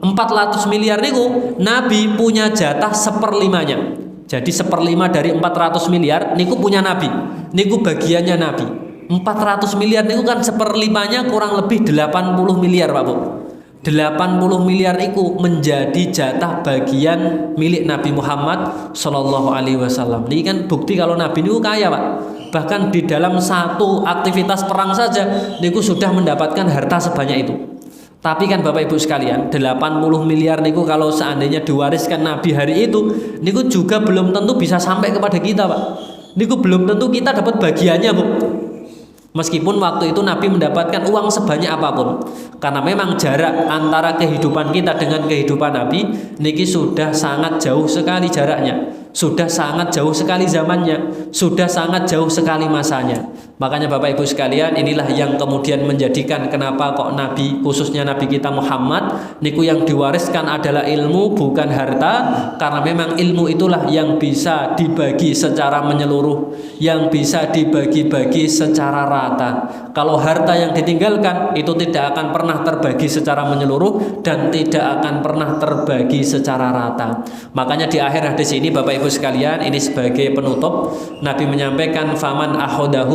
S2: 400 miliar niku Nabi punya jatah 1/5-nya. Jadi 1/5 dari 400 miliar niku punya Nabi, niku bagiannya Nabi. 400 miliar niku kan 1/5-nya kurang lebih 80 miliar, Pak Bu. 80 miliar itu menjadi jatah bagian milik Nabi Muhammad Shallallahu Alaihi Wasallam. Ini kan bukti kalau Nabi itu kaya, Pak. Bahkan di dalam satu aktivitas perang saja niku sudah mendapatkan harta sebanyak itu. Tapi kan Bapak Ibu sekalian, 80 miliar niku kalau seandainya diwariskan Nabi hari itu, niku juga belum tentu bisa sampai kepada kita, Pak. Niku belum tentu kita dapat bagiannya, Bu. Meskipun waktu itu Nabi mendapatkan uang sebanyak apapun, karena memang jarak antara kehidupan kita dengan kehidupan Nabi niki sudah sangat jauh sekali jaraknya, sudah sangat jauh sekali zamannya, sudah sangat jauh sekali masanya. Makanya Bapak Ibu sekalian, inilah yang kemudian menjadikan kenapa kok Nabi, khususnya Nabi kita Muhammad niku yang diwariskan adalah ilmu bukan harta, karena memang ilmu itulah yang bisa dibagi secara menyeluruh, yang bisa dibagi-bagi secara rata. Kalau harta yang ditinggalkan itu tidak akan pernah terbagi secara menyeluruh dan tidak akan pernah terbagi secara rata. Makanya di akhir hadis ini Bapak Ibu sekalian, ini sebagai penutup, Nabi menyampaikan faman ahoda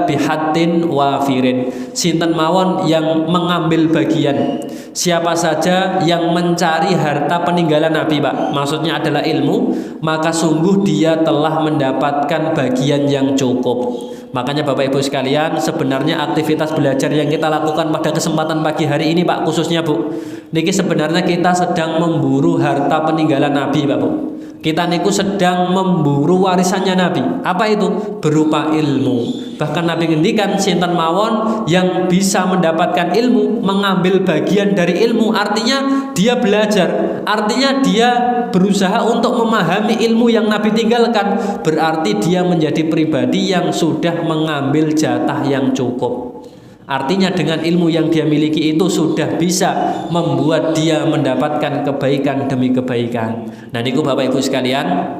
S2: bihatin wafirin, sinten mawon yang mengambil bagian, siapa saja yang mencari harta peninggalan Nabi, Pak, maksudnya adalah ilmu, maka sungguh dia telah mendapatkan bagian yang cukup. Makanya Bapak Ibu sekalian, sebenarnya aktivitas belajar yang kita lakukan pada kesempatan pagi hari ini, Pak, khususnya Bu, niki sebenarnya kita sedang memburu harta peninggalan Nabi, Pak Bu. Kita niku sedang memburu warisannya Nabi. Apa itu? Berupa ilmu. Bahkan Nabi ngendikan sinten mawon yang bisa mendapatkan ilmu, mengambil bagian dari ilmu, artinya dia belajar, artinya dia berusaha untuk memahami ilmu yang Nabi tinggalkan, berarti dia menjadi pribadi yang sudah mengambil jatah yang cukup. Artinya dengan ilmu yang dia miliki itu sudah bisa membuat dia mendapatkan kebaikan demi kebaikan. Nah niku Bapak Ibu sekalian,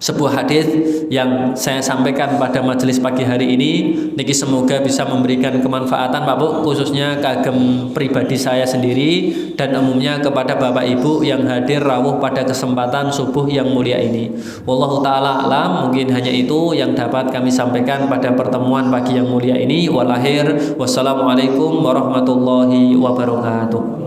S2: sebuah hadis yang saya sampaikan pada majelis pagi hari ini niki semoga bisa memberikan kemanfaatan Pak Bu, khususnya kagem pribadi saya sendiri dan umumnya kepada Bapak Ibu yang hadir rawuh pada kesempatan subuh yang mulia ini. Wallahu taala alam, mungkin hanya itu yang dapat kami sampaikan pada pertemuan pagi yang mulia ini. Wassalamualaikum warahmatullahi wabarakatuh.